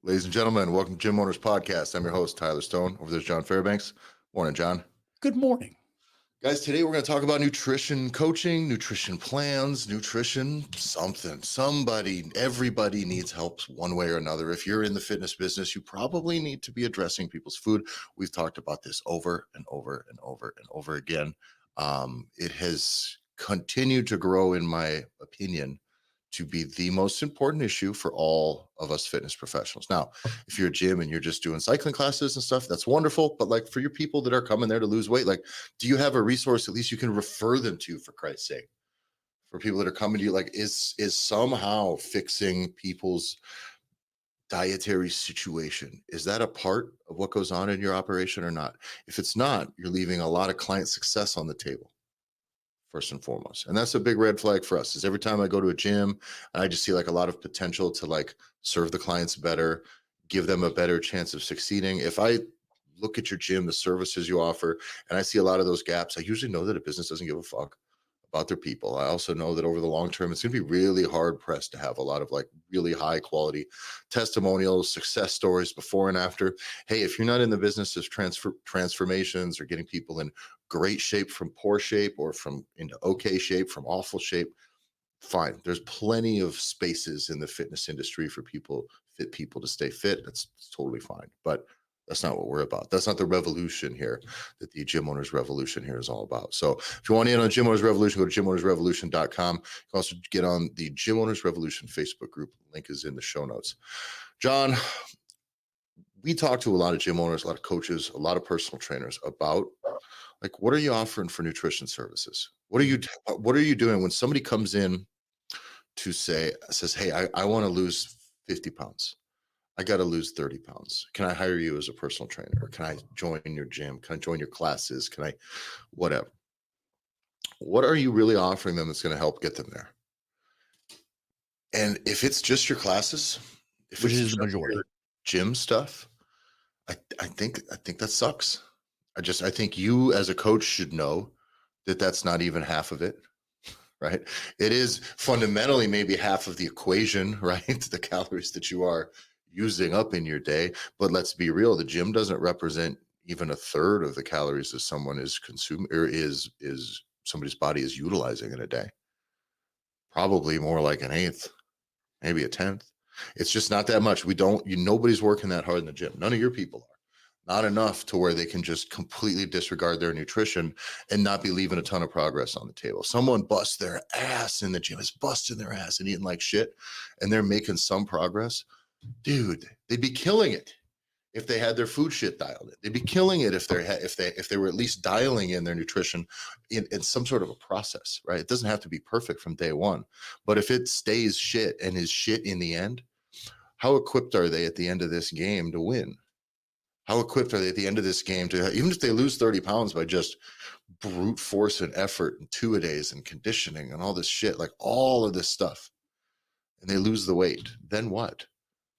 Ladies and gentlemen, welcome to Gym Owners Podcast. I'm your host, Tyler Stone. Over there's John Fairbanks. Morning, John. Good morning. Guys, today we're going to talk about nutrition coaching, nutrition plans, nutrition something. Everybody needs help one way or another. If you're in the fitness business, you probably need to be addressing people's food. We've talked about this over and over and over and over again. It has continued to grow, in my opinion, to be the most important issue for all of us fitness professionals. Now, if you're a gym and you're just doing cycling classes and stuff, that's wonderful. But like for your people that are coming there to lose weight, like, do you have a resource at least you can refer them to, for Christ's sake? For people that are coming to you, like, is somehow fixing people's dietary situation, is that a part of what goes on in your operation or not? If it's not, you're leaving a lot of client success on the table, first and foremost. And that's a big red flag for us, is every time I go to a gym, I just see like a lot of potential to like serve the clients better, give them a better chance of succeeding. If I look at your gym, the services you offer, and I see a lot of those gaps, I usually know that a business doesn't give a fuck about their people. I also know that over the long term, it's going to be really hard pressed to have a lot of like really high quality testimonials, success stories before and after. Hey, if you're not in the business of transformations or getting people in great shape from poor shape, or from into okay shape from awful shape, fine. There's plenty of spaces in the fitness industry for fit people to stay fit. That's totally fine. But that's not what we're about. That's not the revolution here that the Gym Owners Revolution here is all about. So if you want in on Gym Owners Revolution, go to gymownersrevolution.com. You can also get on the Gym Owners Revolution Facebook group. Link is in the show notes. John, we talk to a lot of gym owners, a lot of coaches, a lot of personal trainers about like, what are you offering for nutrition services? What are you doing when somebody comes in to says, hey, I want to lose 50 pounds. I got to lose 30 pounds. Can I hire you as a personal trainer? Or can I join your gym? Can I join your classes? Can I, whatever? What are you really offering them that's going to help get them there? And if it's just your classes, which is the majority, gym stuff, I think that sucks. I think you as a coach should know that that's not even half of it. Right? It is fundamentally maybe half of the equation, right? The calories that you are using up in your day. But let's be real, the gym doesn't represent even a third of the calories that someone is consuming, or is somebody's body is utilizing in a day. Probably more like an eighth, maybe a tenth. It's just not that much. Nobody's working that hard in the gym. None of your people are. Not enough to where they can just completely disregard their nutrition and not be leaving a ton of progress on the table. Someone busts their ass in the gym, is busting their ass and eating like shit, and they're making some progress. Dude, they'd be killing it if they had their food shit dialed in. They'd be killing it if they were at least dialing in their nutrition in some sort of a process, right? It doesn't have to be perfect from day one, but if it stays shit and is shit in the end, how equipped are they at the end of this game to win? How equipped are they at the end of this game to, even if they lose 30 pounds by just brute force and effort and two-a-days and conditioning and all this shit, like all of this stuff, and they lose the weight, then what?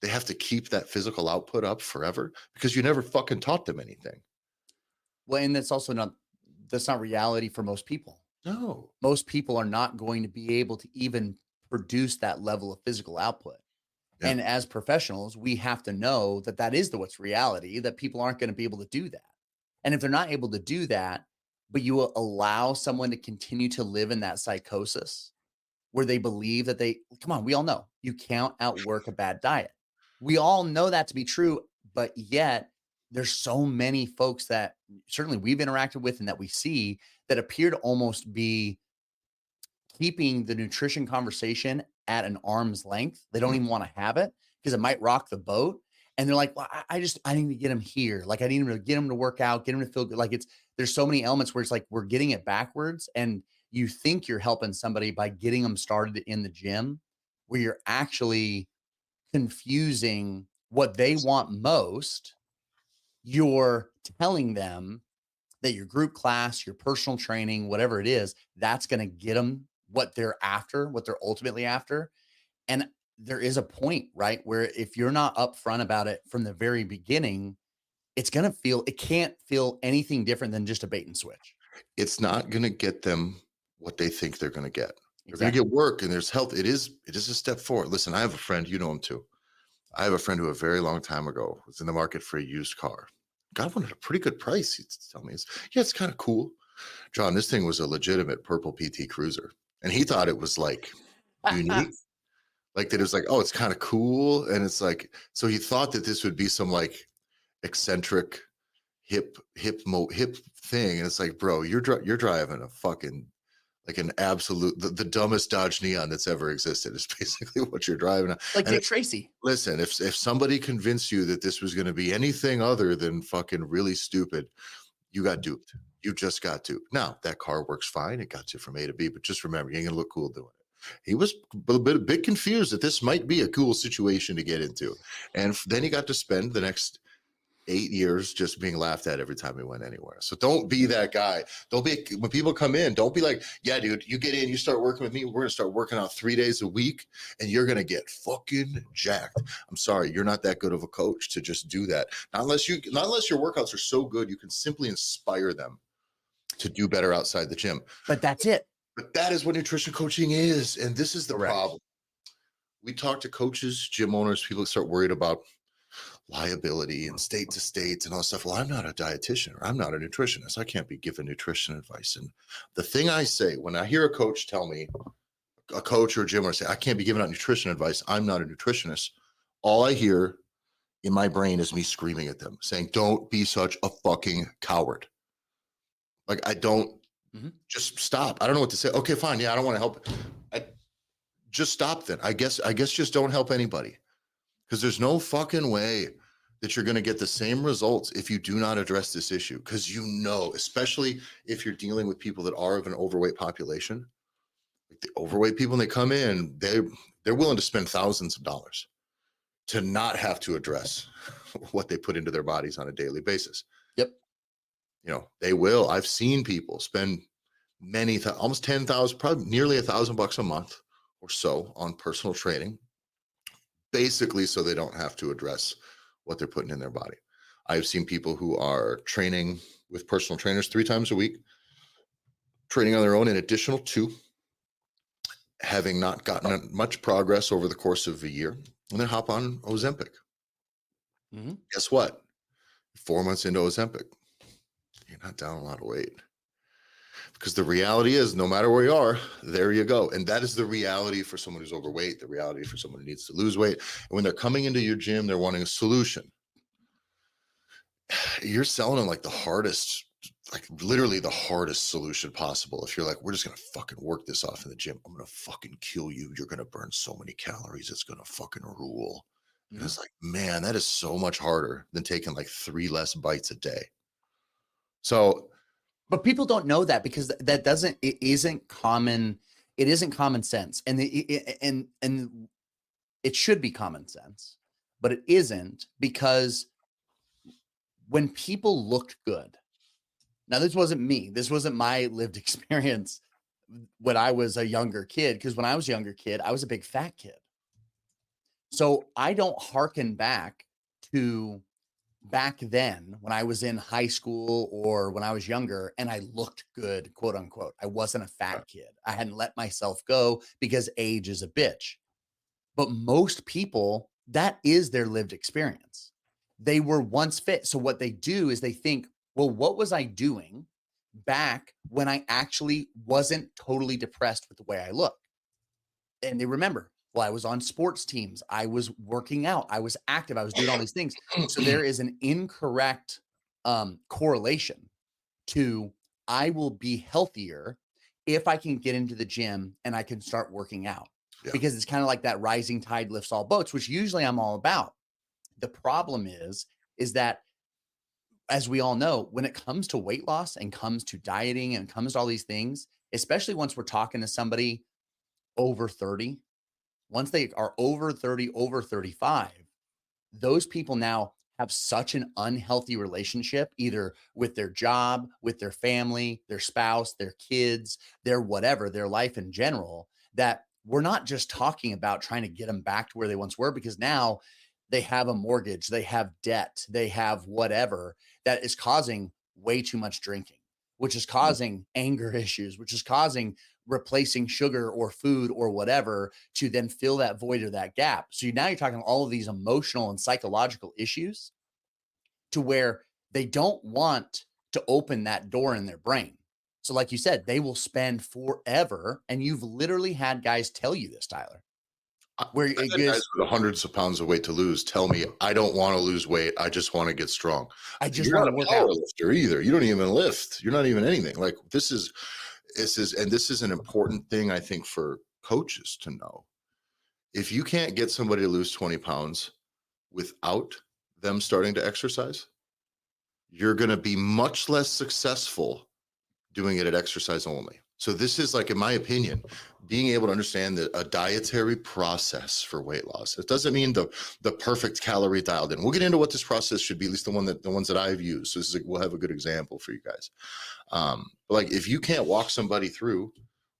They have to keep that physical output up forever because you never fucking taught them anything. Well, and that's not reality for most people. No. Most people are not going to be able to even produce that level of physical output. Yeah. And as professionals, we have to know that is what's reality, that people aren't going to be able to do that. And if they're not able to do that, but you will allow someone to continue to live in that psychosis where they believe that come on, we all know you can't outwork a bad diet. We all know that to be true, but yet there's so many folks that certainly we've interacted with and that we see that appear to almost be keeping the nutrition conversation at an arm's length. They don't even want to have it because it might rock the boat. And they're like, well, I need to get him here. Like, I need to get him to work out, get him to feel good. Like, there's so many elements where it's like, we're getting it backwards. And you think you're helping somebody by getting them started in the gym, where you're actually confusing what they want most. You're telling them that your group class, your personal training, whatever it is, that's going to get them what they're after, what they're ultimately after. And there is a point, right, where if you're not upfront about it from the very beginning, it can't feel anything different than just a bait and switch. It's not going to get them what they think they're going to get. They're going to get work and there's health. It is a step forward. Listen, I have a friend, you know him too. I have a friend who a very long time ago was in the market for a used car. Got one at a pretty good price. He'd tell me, yeah, it's kind of cool. John, this thing was a legitimate purple PT Cruiser. And he thought it was like unique. Like that it was like, oh, it's kind of cool. And it's like, so he thought that this would be some like eccentric hip thing. And it's like, bro, you're driving a fucking like an absolute the dumbest Dodge Neon that's ever existed is basically what you're driving. Like And Dick Tracy. listen, if somebody convinced you that this was going to be anything other than fucking really stupid, you got duped. You just got duped. Now that car works fine; it got you from A to B. But just remember, you ain't gonna look cool doing it. He was a bit confused that this might be a cool situation to get into, and then he got to spend the next 8 years just being laughed at every time he went anywhere. So don't be that guy. Don't be when people come in, don't be like, yeah, dude, you get in, you start working with me. We're gonna start working out 3 days a week, and you're gonna get fucking jacked. I'm sorry, you're not that good of a coach to just do that. Not unless your workouts are so good, you can simply inspire them to do better outside the gym. But that's it. But that is what nutrition coaching is. And this is the Correct. problem. We talk to coaches, gym owners, people start worried about liability and state to state and all that stuff. Well, I'm not a dietitian or I'm not a nutritionist. I can't be given nutrition advice. And the thing I say when I hear a coach tell me, a coach or a gym owner say, I can't be giving out nutrition advice, I'm not a nutritionist, all I hear in my brain is me screaming at them saying, don't be such a fucking coward. Like, I don't just stop. I don't know what to say. Okay, fine. Yeah, I don't want to help. Just stop then. I guess just don't help anybody. Because there's no fucking way that you're going to get the same results if you do not address this issue. Because especially if you're dealing with people that are of an overweight population, like the overweight people, when they come in, they're willing to spend thousands of dollars to not have to address what they put into their bodies on a daily basis. Yep. They will. I've seen people spend almost 10,000, probably nearly $1,000 a month or so on personal training, basically so they don't have to address what they're putting in their body. I've seen people who are training with personal trainers 3 times a week, training on their own an additional 2, having not gotten much progress over the course of a year, and then hop on Ozempic. Guess what? 4 months into Ozempic, you're not down a lot of weight. Because the reality is, no matter where you are, there you go. And that is the reality for someone who's overweight, the reality for someone who needs to lose weight. And when they're coming into your gym, they're wanting a solution. You're selling them like the hardest, like literally the hardest solution possible. If you're like, we're just going to fucking work this off in the gym. I'm going to fucking kill you. You're going to burn so many calories. It's going to fucking rule. And it's like, man, that is so much harder than taking like 3 less bites a day. So, but people don't know that because it isn't common sense. And and it should be common sense, but it isn't, because when people looked good, now this wasn't me, this wasn't my lived experience when I was a younger kid, because when I was a younger kid, I was a big fat kid. So I don't hearken back to back then when I was in high school or when I was younger and I looked good, quote unquote. I wasn't a fat kid. I hadn't let myself go because age is a bitch. But most people, that is their lived experience. They were once fit. So what they do is they think, well, what was I doing back when I actually wasn't totally depressed with the way I looked? And they remember, well, I was on sports teams. I was working out. I was active. I was doing all these things. So there is an incorrect correlation to I will be healthier if I can get into the gym and I can start working out. Yeah. Because it's kind of like that rising tide lifts all boats, which usually I'm all about. The problem is that, as we all know, when it comes to weight loss and comes to dieting and comes to all these things, especially once we're talking to somebody over 30, once they are over 30, over 35, those people now have such an unhealthy relationship, either with their job, with their family, their spouse, their kids, their whatever, their life in general, that we're not just talking about trying to get them back to where they once were, because now they have a mortgage, they have debt, they have whatever that is causing way too much drinking, which is causing anger issues, which is causing replacing sugar or food or whatever to then fill that void or that gap. So now you're talking all of these emotional and psychological issues to where they don't want to open that door in their brain. So, like you said, they will spend forever. And you've literally had guys tell you this, Tyler, where I've it had guys goes, with hundreds of pounds of weight to lose tell me, I don't want to lose weight. I just want to get strong. I just You're want not to a work power out. lifter either. You don't even lift. You're not even anything. Like this is an important thing, I think, for coaches to know. If you can't get somebody to lose 20 pounds without them starting to exercise, you're going to be much less successful doing it at exercise only. So this is, like, in my opinion, being able to understand a dietary process for weight loss. It doesn't mean the perfect calorie dialed in. We'll get into what this process should be, at least the ones that I've used. So we'll have a good example for you guys. But like, if you can't walk somebody through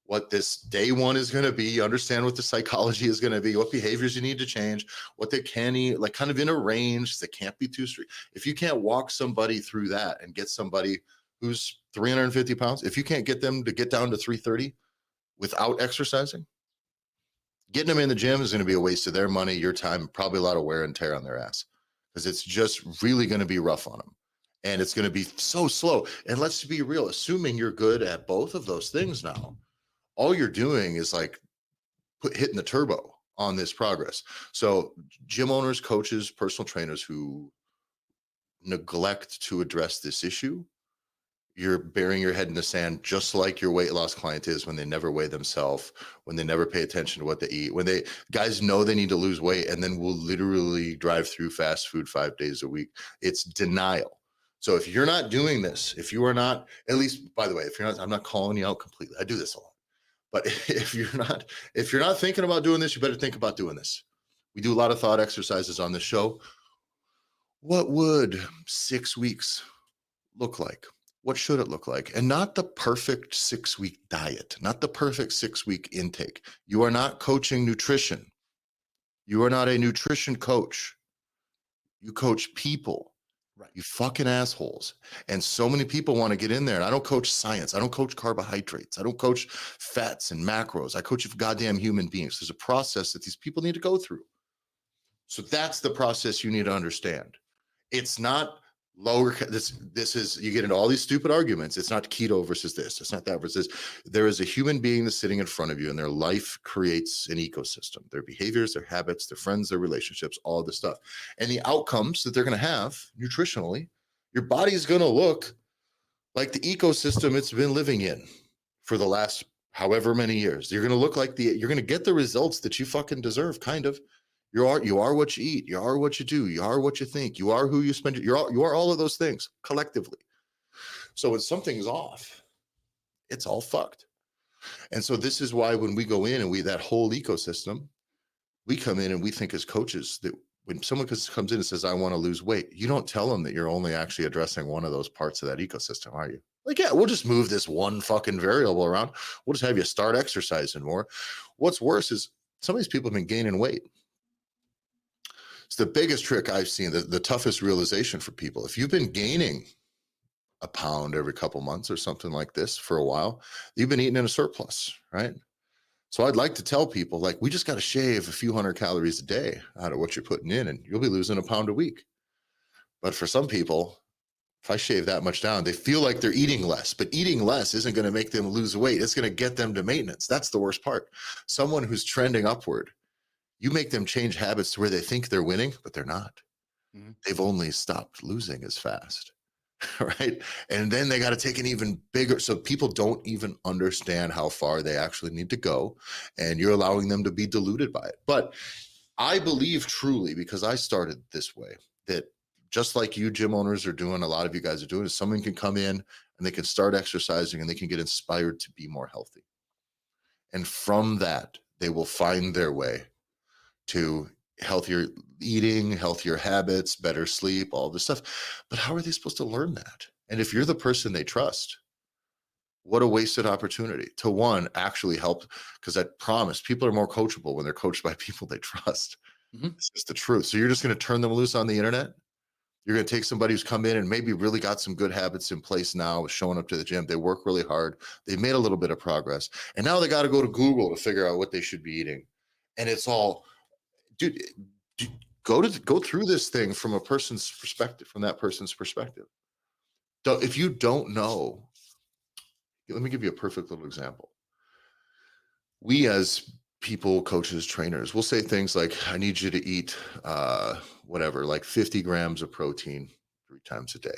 what this day one is going to be, understand what the psychology is going to be, what behaviors you need to change, what they can eat, like kind of in a range that can't be too strict. If you can't walk somebody through that and get somebody who's 350 pounds, if you can't get them to get down to 330 without exercising, getting them in the gym is going to be a waste of their money, your time, probably a lot of wear and tear on their ass, because it's just really going to be rough on them. And it's going to be so slow. And let's be real, assuming you're good at both of those things now, all you're doing is like hitting the turbo on this progress. So gym owners, coaches, personal trainers who neglect to address this issue, you're burying your head in the sand, just like your weight loss client is when they never weigh themselves, when they never pay attention to what they eat, when they guys know they need to lose weight and then will literally drive through fast food 5 days a week. It's denial. So if you're not doing this, if you are not, at least, by the way, if you're not, I'm not calling you out completely. I do this a lot. But if you're not thinking about doing this, you better think about doing this. We do a lot of thought exercises on this show. What would 6 weeks look like? What should it look like? And not the perfect 6-week diet, not the perfect 6-week intake. You are not coaching nutrition. You are not a nutrition coach. You coach people. Right. You fucking assholes. And so many people want to get in there. And I don't coach science. I don't coach carbohydrates. I don't coach fats and macros. I coach goddamn human beings. There's a process that these people need to go through. So that's the process you need to understand. It's not lower. This is, you get into all these stupid arguments. It's not keto versus this. It's not that versus this. There is a human being that's sitting in front of you, and their life creates an ecosystem. Their behaviors, their habits, their friends, their relationships, all this stuff. And the outcomes that they're going to have nutritionally, your body's going to look like the ecosystem it's been living in for the last however many years. You're going to look like you're going to get the results that you fucking deserve, kind of. You are what you eat. You are what you do. You are what you think. You are who you spend. You are all of those things collectively. So when something's off, it's all fucked. And so this is why when we go in and that whole ecosystem, we come in and we think as coaches that when someone comes in and says, I want to lose weight, you don't tell them that you're only actually addressing one of those parts of that ecosystem, are you? Like, yeah, we'll just move this one fucking variable around. We'll just have you start exercising more. What's worse is some of these people have been gaining weight. It's the biggest trick I've seen, the toughest realization for people. If you've been gaining a pound every couple months or something like this for a while, you've been eating in a surplus, right? So I'd like to tell people, like, we just got to shave a few hundred calories a day out of what you're putting in, and you'll be losing a pound a week. But for some people, if I shave that much down, they feel like they're eating less, but eating less isn't going to make them lose weight. It's going to get them to maintenance. That's the worst part. Someone who's trending upward, you make them change habits to where they think they're winning, but they're not. Mm-hmm. They've only stopped losing as fast, right? And then they got to take an even bigger. So people don't even understand how far they actually need to go, and you're allowing them to be deluded by it. But I believe truly, because I started this way, that just like you gym owners are doing, a lot of you guys are doing, is someone can come in and they can start exercising and they can get inspired to be more healthy. And from that, they will find their way to healthier eating, healthier habits, better sleep, all this stuff. But how are they supposed to learn that? And if you're the person they trust, what a wasted opportunity to, one, actually help. Because I promise people are more coachable when they're coached by people they trust. Mm-hmm. It's just the truth. So you're just going to turn them loose on the internet? You're going to take somebody who's come in and maybe really got some good habits in place now, showing up to the gym. They work really hard. They've made a little bit of progress. And now they got to go to Google to figure out what they should be eating. And it's all, dude, go through this thing from a person's perspective, from that person's perspective. If you don't know, let me give you a perfect little example. We as people, coaches, trainers, will say things like, I need you to eat whatever, like 50 grams of protein 3 times a day,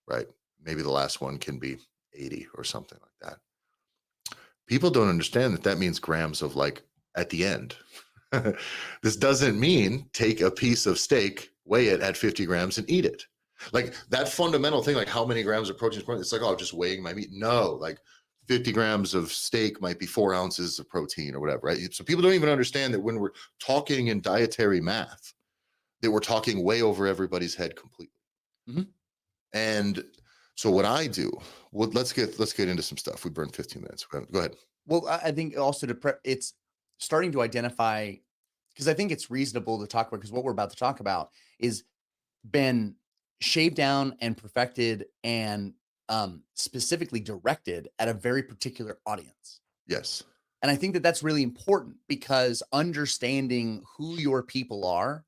right? Maybe the last one can be 80 or something like that. People don't understand that that means grams of like at the end. This doesn't mean take a piece of steak, weigh it at 50 grams and eat it. Like that fundamental thing, like how many grams of protein, it's like, oh, just weighing my meat. No, like 50 grams of steak might be 4 ounces of protein or whatever, right? So people don't even understand that when we're talking in dietary math, that we're talking way over everybody's head completely. Mhm. And so what I do, well, let's get into some stuff. We burned 15 minutes. Go ahead. Well, I think also it's starting to identify, because I think it's reasonable to talk about, because what we're about to talk about is been shaved down and perfected and specifically directed at a very particular audience. Yes. And I think that that's really important, because understanding who your people are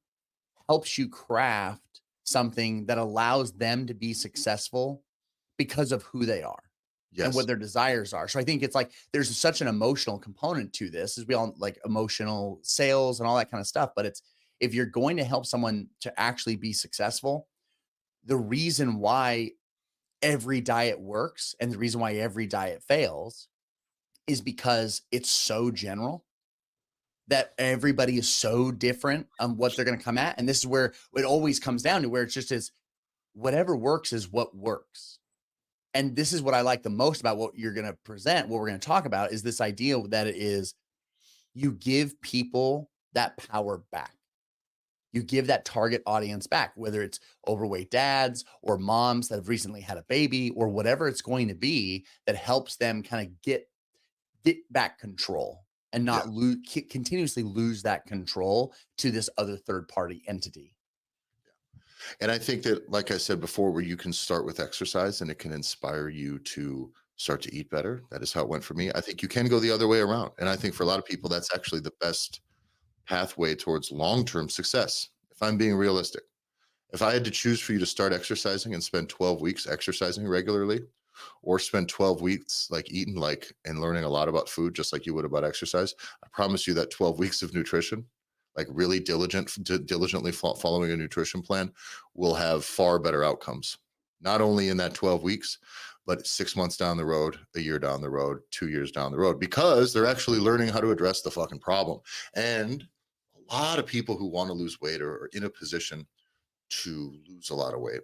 helps you craft something that allows them to be successful because of who they are and Yes. what their desires are. So I think it's like there's such an emotional component to this, as we all like emotional sales and all that kind of stuff. But it's, if you're going to help someone to actually be successful, the reason why every diet works and the reason why every diet fails is because it's so general that everybody is so different on what they're going to come at. And this is where it always comes down to, where it's just is whatever works is what works. And this is what I like the most about what you're going to present, what we're going to talk about, is this idea that it is, you give people that power back. You give that target audience back, whether it's overweight dads or moms that have recently had a baby or whatever it's going to be, that helps them kind of get back control and Yeah. not continuously lose that control to this other third party entity. And I think that, like I said before, where you can start with exercise and it can inspire you to start to eat better. That is how it went for me. I think you can go the other way around. And I think for a lot of people, that's actually the best pathway towards long-term success. If I'm being realistic, if I had to choose for you to start exercising and spend 12 weeks exercising regularly, or spend 12 weeks like eating like and learning a lot about food, just like you would about exercise, I promise you that 12 weeks of nutrition, like really diligently following a nutrition plan, will have far better outcomes. Not only in that 12 weeks, but 6 months down the road, a year down the road, 2 years down the road, because they're actually learning how to address the fucking problem. And a lot of people who want to lose weight or are in a position to lose a lot of weight,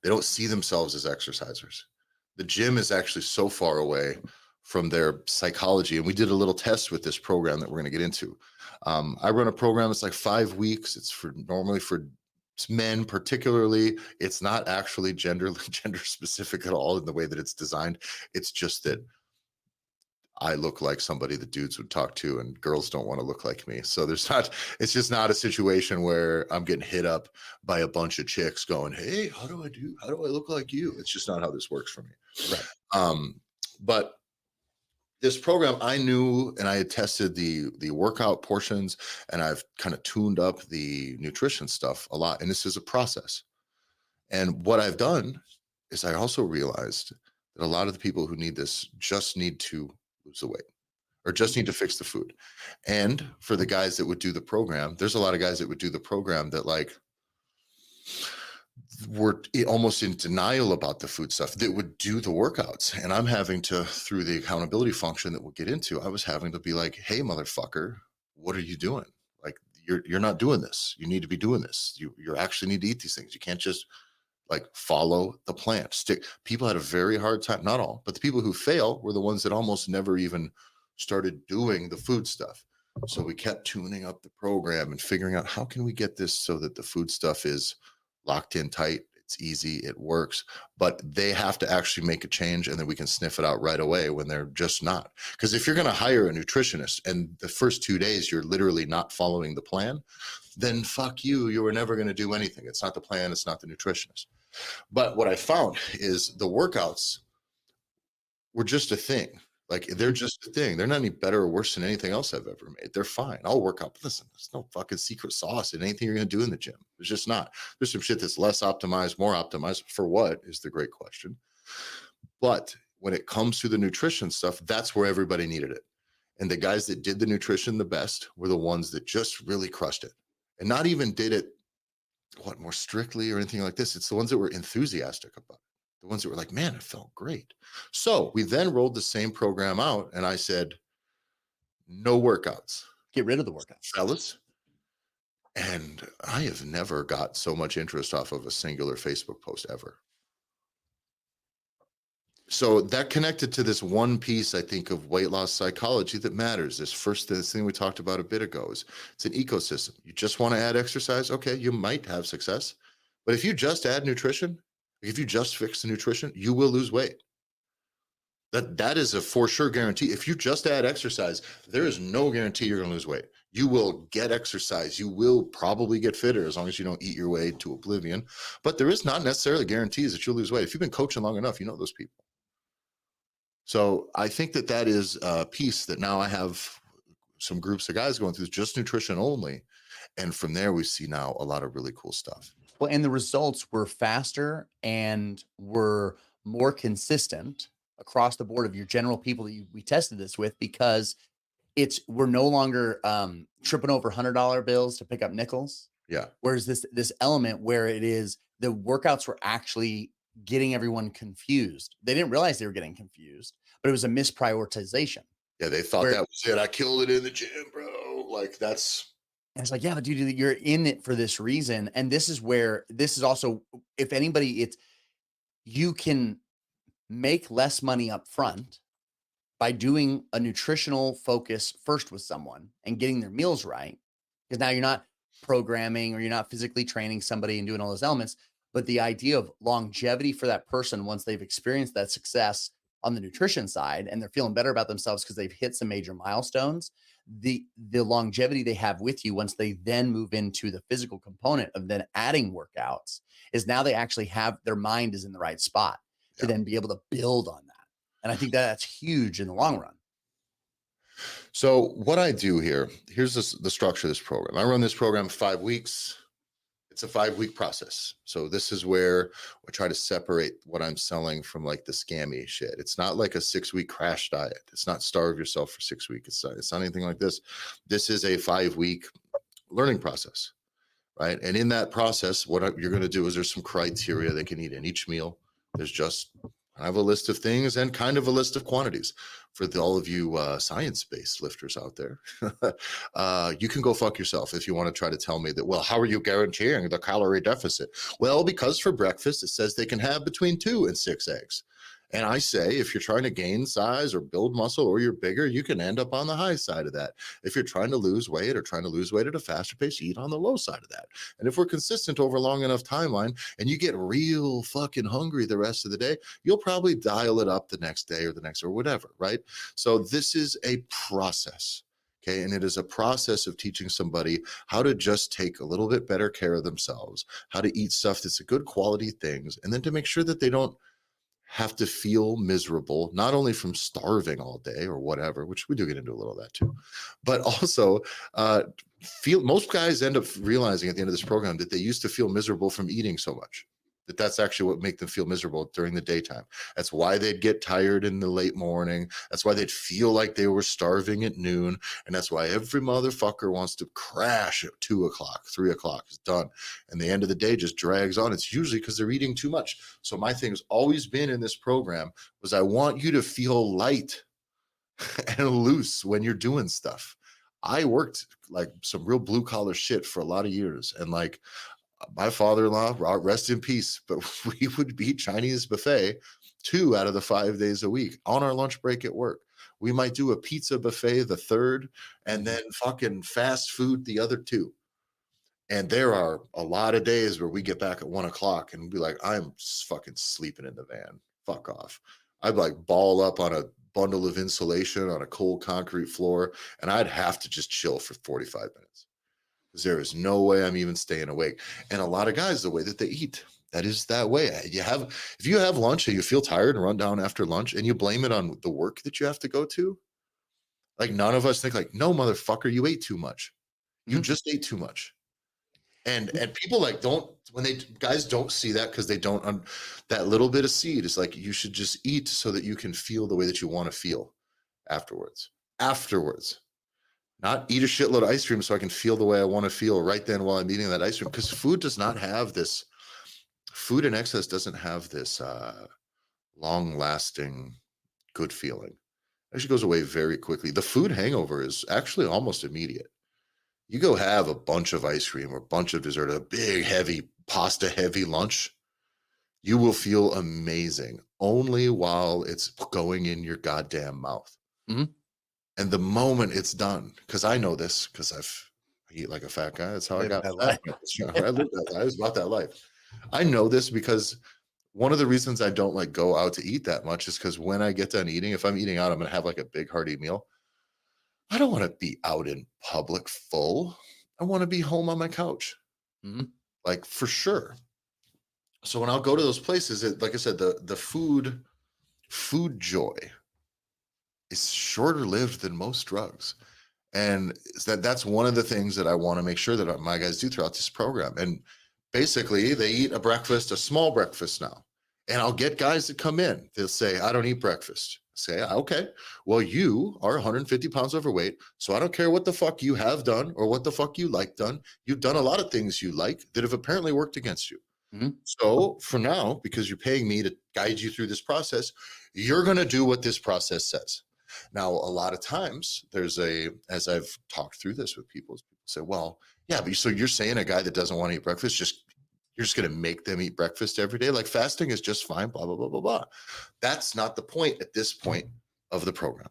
they don't see themselves as exercisers. The gym is actually so far away from their psychology. And we did a little test with this program that we're going to get into. I run a program that's like 5 weeks. It's for normally for men, particularly. It's not actually gender specific at all in the way that it's designed. It's just that I look like somebody the dudes would talk to, and girls don't want to look like me. So it's just not a situation where I'm getting hit up by a bunch of chicks going, hey, how do I look like you? It's just not how this works for me. Right. But this program, I knew, and I had tested the workout portions, and I've kind of tuned up the nutrition stuff a lot. And this is a process. And what I've done is I also realized that a lot of the people who need this just need to lose the weight or just need to fix the food. And for the guys that would do the program, there's a lot of guys that would do the program that like were almost in denial about the food stuff, that would do the workouts. And I'm having to, through the accountability function that we'll get into, I was having to be like, hey, motherfucker, what are you doing? Like, you're not doing this. You need to be doing this. You actually need to eat these things. You can't just like follow the plan. People had a very hard time, not all, but the people who fail were the ones that almost never even started doing the food stuff. So we kept tuning up the program and figuring out how can we get this so that the food stuff is locked in tight. It's easy, it works, but they have to actually make a change and then we can sniff it out right away when they're just not. Because if you're going to hire a nutritionist and the first 2 days you're literally not following the plan, then fuck you. You were never going to do anything. It's not the plan, it's not the nutritionist. But what I found is the workouts were just a thing. Like they're just a thing. They're not any better or worse than anything else I've ever made. They're fine. I'll work out. Listen, there's no fucking secret sauce in anything you're going to do in the gym. There's just not. There's some shit that's less optimized, more optimized. For what is the great question. But when it comes to the nutrition stuff, that's where everybody needed it. And the guys that did the nutrition the best were the ones that just really crushed it. And not even did it more strictly or anything like this. It's the ones that were enthusiastic about it. The ones that were like, man, it felt great. So we then rolled the same program out and I said, no workouts, Get rid of the workouts. fellas. And I have never got so much interest off of a singular Facebook post ever. So that connected to this one piece, I think, of weight loss psychology that matters. This thing we talked about a bit ago is it's an ecosystem. You just want to add exercise. Okay, you might have success. But if you just add nutrition, if you just fix the nutrition, you will lose weight. That is a for sure guarantee. If you just add exercise, there is no guarantee you're going to lose weight. You will get exercise. You will probably get fitter as long as you don't eat your way to oblivion. But there is not necessarily guarantees that you'll lose weight. If you've been coaching long enough, you know those people. So I think that is a piece that now I have some groups of guys going through just nutrition only. And from there, we see now a lot of really cool stuff. Well, and the results were faster and were more consistent across the board of your general people that we tested this with, because we're no longer tripping over $100 bills to pick up nickels. Yeah. Whereas this element where it is the workouts were actually getting everyone confused. They didn't realize they were getting confused, but it was a misprioritization. Yeah, they thought that was it. I killed it in the gym, bro. Like that's. And it's like, yeah, but dude, you're in it for this reason. And this is also, if anybody, you can make less money up front by doing a nutritional focus first with someone and getting their meals right. Because now you're not programming or you're not physically training somebody and doing all those elements. But the idea of longevity for that person, once they've experienced that success on the nutrition side and they're feeling better about themselves because they've hit some major milestones, the longevity they have with you once they then move into the physical component of then adding workouts is now they actually have their mind is in the right spot to then be able to build on that. And I think that's huge in the long run. So what I do here's the structure of this program. I run this program 5 weeks. It's a 5-week process. So this is where I try to separate what I'm selling from like the scammy shit. It's not like a 6-week crash diet. It's not starve yourself for 6 weeks. It's not anything like this. This is a 5-week learning process, right? And in that process, what you're going to do is there's some criteria they can eat in each meal. There's just I have a list of things and kind of a list of quantities for all of you science-based lifters out there. You can go fuck yourself if you want to try to tell me that, well, how are you guaranteeing the calorie deficit? Well, because for breakfast, it says they can have between 2 and 6 eggs. And I say, if you're trying to gain size or build muscle or you're bigger, you can end up on the high side of that. If you're trying to lose weight or trying to lose weight at a faster pace, eat on the low side of that. And if we're consistent over a long enough timeline and you get real fucking hungry the rest of the day, you'll probably dial it up the next day or whatever, right? So this is a process. Okay. And it is a process of teaching somebody how to just take a little bit better care of themselves, how to eat stuff that's a good quality things, and then to make sure that they don't have to feel miserable, not only from starving all day or whatever, which we do get into a little of that too, but also most guys end up realizing at the end of this program that they used to feel miserable from eating so much. That's actually what make them feel miserable during the daytime. That's why they'd get tired in the late morning. That's why they'd feel like they were starving at noon. And that's why every motherfucker wants to crash at 2 o'clock, 3 o'clock is done. And the end of the day just drags on. It's usually because they're eating too much. So my thing has always been in this program was I want you to feel light and loose when you're doing stuff. I worked like some real blue collar shit for a lot of years. And like, my father-in-law, rest in peace, but we would be Chinese buffet 2 out of the 5 days a week on our lunch break at work. We might do a pizza buffet the third and then fucking fast food the other 2. And there are a lot of days where we get back at 1 o'clock and be like, I'm fucking sleeping in the van. Fuck off. I'd like ball up on a bundle of insulation on a cold concrete floor, and I'd have to just chill for 45 minutes because there is no way I'm even staying awake. And a lot of guys, the way that they eat, that is that way. If you have lunch and you feel tired and run down after lunch and you blame it on the work that you have to go to, like none of us think like, no, motherfucker, you ate too much. You Mhm. just ate too much. And people like don't when they guys don't see that because they don't that little bit of seed is like you should just eat so that you can feel the way that you want to feel afterwards, not eat a shitload of ice cream so I can feel the way I want to feel right then while I'm eating that ice cream, because food does not have this food in excess doesn't have this long lasting good feeling. It actually goes away very quickly. The food hangover is actually almost immediate. You go have a bunch of ice cream or a bunch of dessert, a big, heavy, pasta heavy lunch, you will feel amazing only while it's going in your goddamn mouth. Mhm. And the moment it's done, because I know this, because I eat like a fat guy. That's how I Live got that fat. life. I lived that life. I was about that life. I know this because one of the reasons I don't like go out to eat that much is because when I get done eating, if I'm eating out, I'm gonna have like a big hearty meal. I don't want to be out in public full. I want to be home on my couch, Mhm. like for sure. So when I'll go to those places, like I said, the food joy is shorter lived than most drugs. And that's one of the things that I want to make sure that my guys do throughout this program. And basically, they eat a breakfast, a small breakfast now. And I'll get guys that come in. They'll say, I don't eat breakfast. Say, okay, well, you are 150 pounds overweight. So I don't care what the fuck you have done or what the fuck you like done. You've done a lot of things you like that have apparently worked against you. Mhm. So for now, because you're paying me to guide you through this process, you're going to do what this process says. Now, a lot of times as I've talked through this with people say, well, yeah, but so you're saying a guy that doesn't want to eat breakfast, you're just going to make them eat breakfast every day? Like fasting is just fine, blah, blah, blah, blah, blah. That's not the point at this point of the program.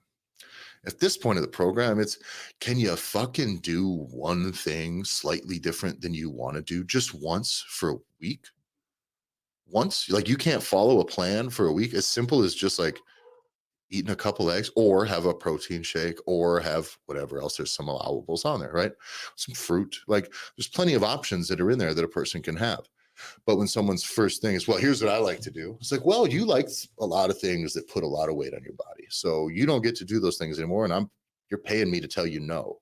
At this point of the program, it's can you fucking do one thing slightly different than you want to do just once for a week? Once, like you can't follow a plan for a week as simple as just like eating a couple eggs or have a protein shake or have whatever else. There's some allowables on there, right? Some fruit. Like there's plenty of options that are in there that a person can have. But when someone's first thing is, well, here's what I like to do. It's like, well, you like a lot of things that put a lot of weight on your body. So you don't get to do those things anymore. And you're paying me to tell you no.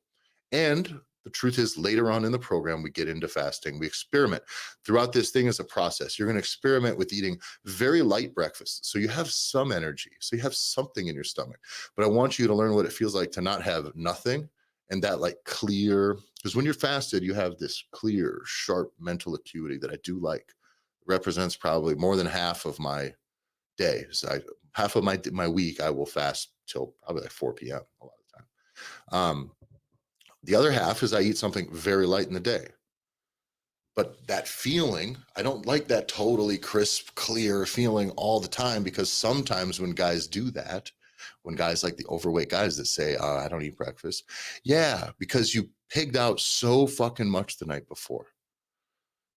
And the truth is, later on in the program, we get into fasting. We experiment throughout this thing as a process. You're going to experiment with eating very light breakfast. So you have some energy. So you have something in your stomach. But I want you to learn what it feels like to not have nothing and that like clear, because when you're fasted, you have this clear, sharp mental acuity that I do like. Represents probably more than half of my day. So half of my week, I will fast till probably like 4 p.m. a lot of the time. The other half is I eat something very light in the day. But that feeling, I don't like that totally crisp, clear feeling all the time because sometimes when guys do that, when guys like the overweight guys that say, I don't eat breakfast. Yeah, because you pigged out so fucking much the night before.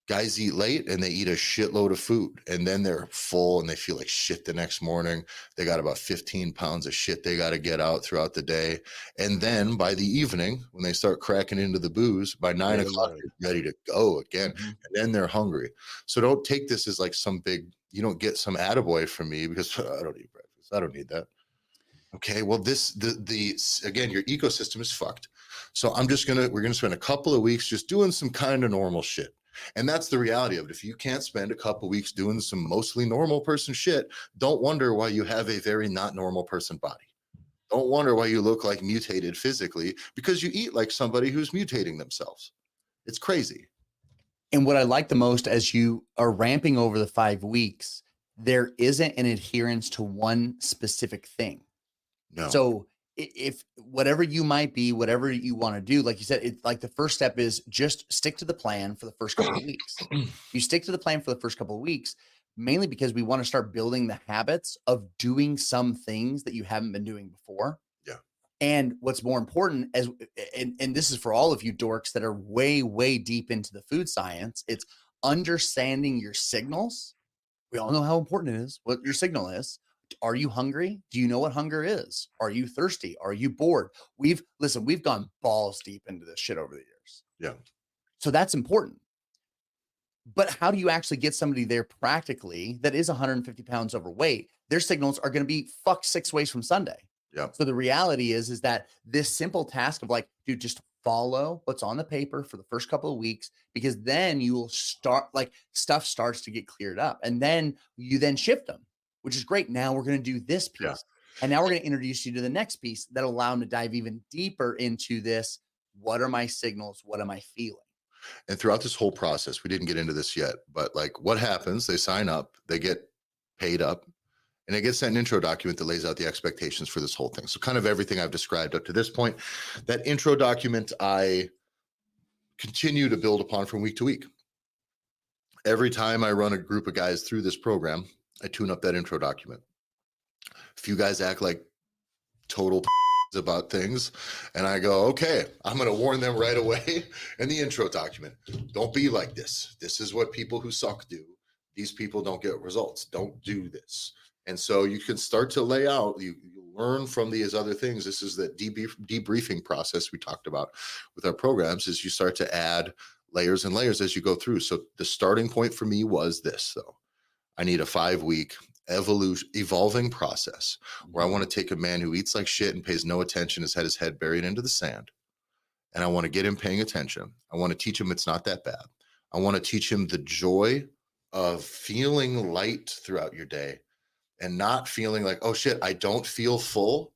Guys eat late and they eat a shitload of food and then they're full and they feel like shit the next morning. They got about 15 pounds of shit they got to get out throughout the day. And then by the evening, when they start cracking into the booze, by 9 o'clock, Good. they're ready to go again. Mhm. And then they're hungry. So don't take this as like some big, you don't get some attaboy from me because I don't eat breakfast. I don't need that. Okay. Well, again, your ecosystem is fucked. So we're gonna spend a couple of weeks just doing some kind of normal shit. And that's the reality of it. If you can't spend a couple of weeks doing some mostly normal person shit, don't wonder why you have a very not normal person body. Don't wonder why you look like mutated physically because you eat like somebody who's mutating themselves. It's crazy. And what I like the most as you are ramping over the 5 weeks, there isn't an adherence to one specific thing. No. So if whatever you might be, whatever you want to do, like you said, it's like the first step is just stick to the plan for the first couple of weeks. You stick to the plan for the first couple of weeks, mainly because we want to start building the habits of doing some things that you haven't been doing before. Yeah. And what's more important as and this is for all of you dorks that are way, way deep into the food science, it's understanding your signals. We all know how important it is, what your signal is. Are you hungry? Do you know what hunger is? Are you thirsty? Are you bored? We've gone balls deep into this shit over the years. Yeah. So that's important. But how do you actually get somebody there practically that is 150 pounds overweight? Their signals are going to be fuck 6 ways from Sunday. Yeah. So the reality is that this simple task of like, dude, just follow what's on the paper for the first couple of weeks, because then you will start like stuff starts to get cleared up, and then you then shift them, which is great. Now we're going to do this piece. Yeah. And now we're going to introduce you to the next piece that'll allow them to dive even deeper into this. What are my signals? What am I feeling? And throughout this whole process, we didn't get into this yet, but like what happens, they sign up, they get paid up, and they get sent an intro document that lays out the expectations for this whole thing. So kind of everything I've described up to this point, that intro document, I continue to build upon from week to week. Every time I run a group of guys through this program, I tune up that intro document. A few guys act like total about things, and I go, okay, I'm going to warn them right away in the intro document. Don't be like this. This is what people who suck do. These people don't get results. Don't do this. And so you can start to lay out, you learn from these other things. This is the debriefing process we talked about with our programs, is you start to add layers and layers as you go through. So the starting point for me was this, though. I need a 5-week evolving process where I want to take a man who eats like shit and pays no attention, has had his head buried into the sand, and I want to get him paying attention. I want to teach him it's not that bad. I want to teach him the joy of feeling light throughout your day and not feeling like, oh shit, I don't feel full.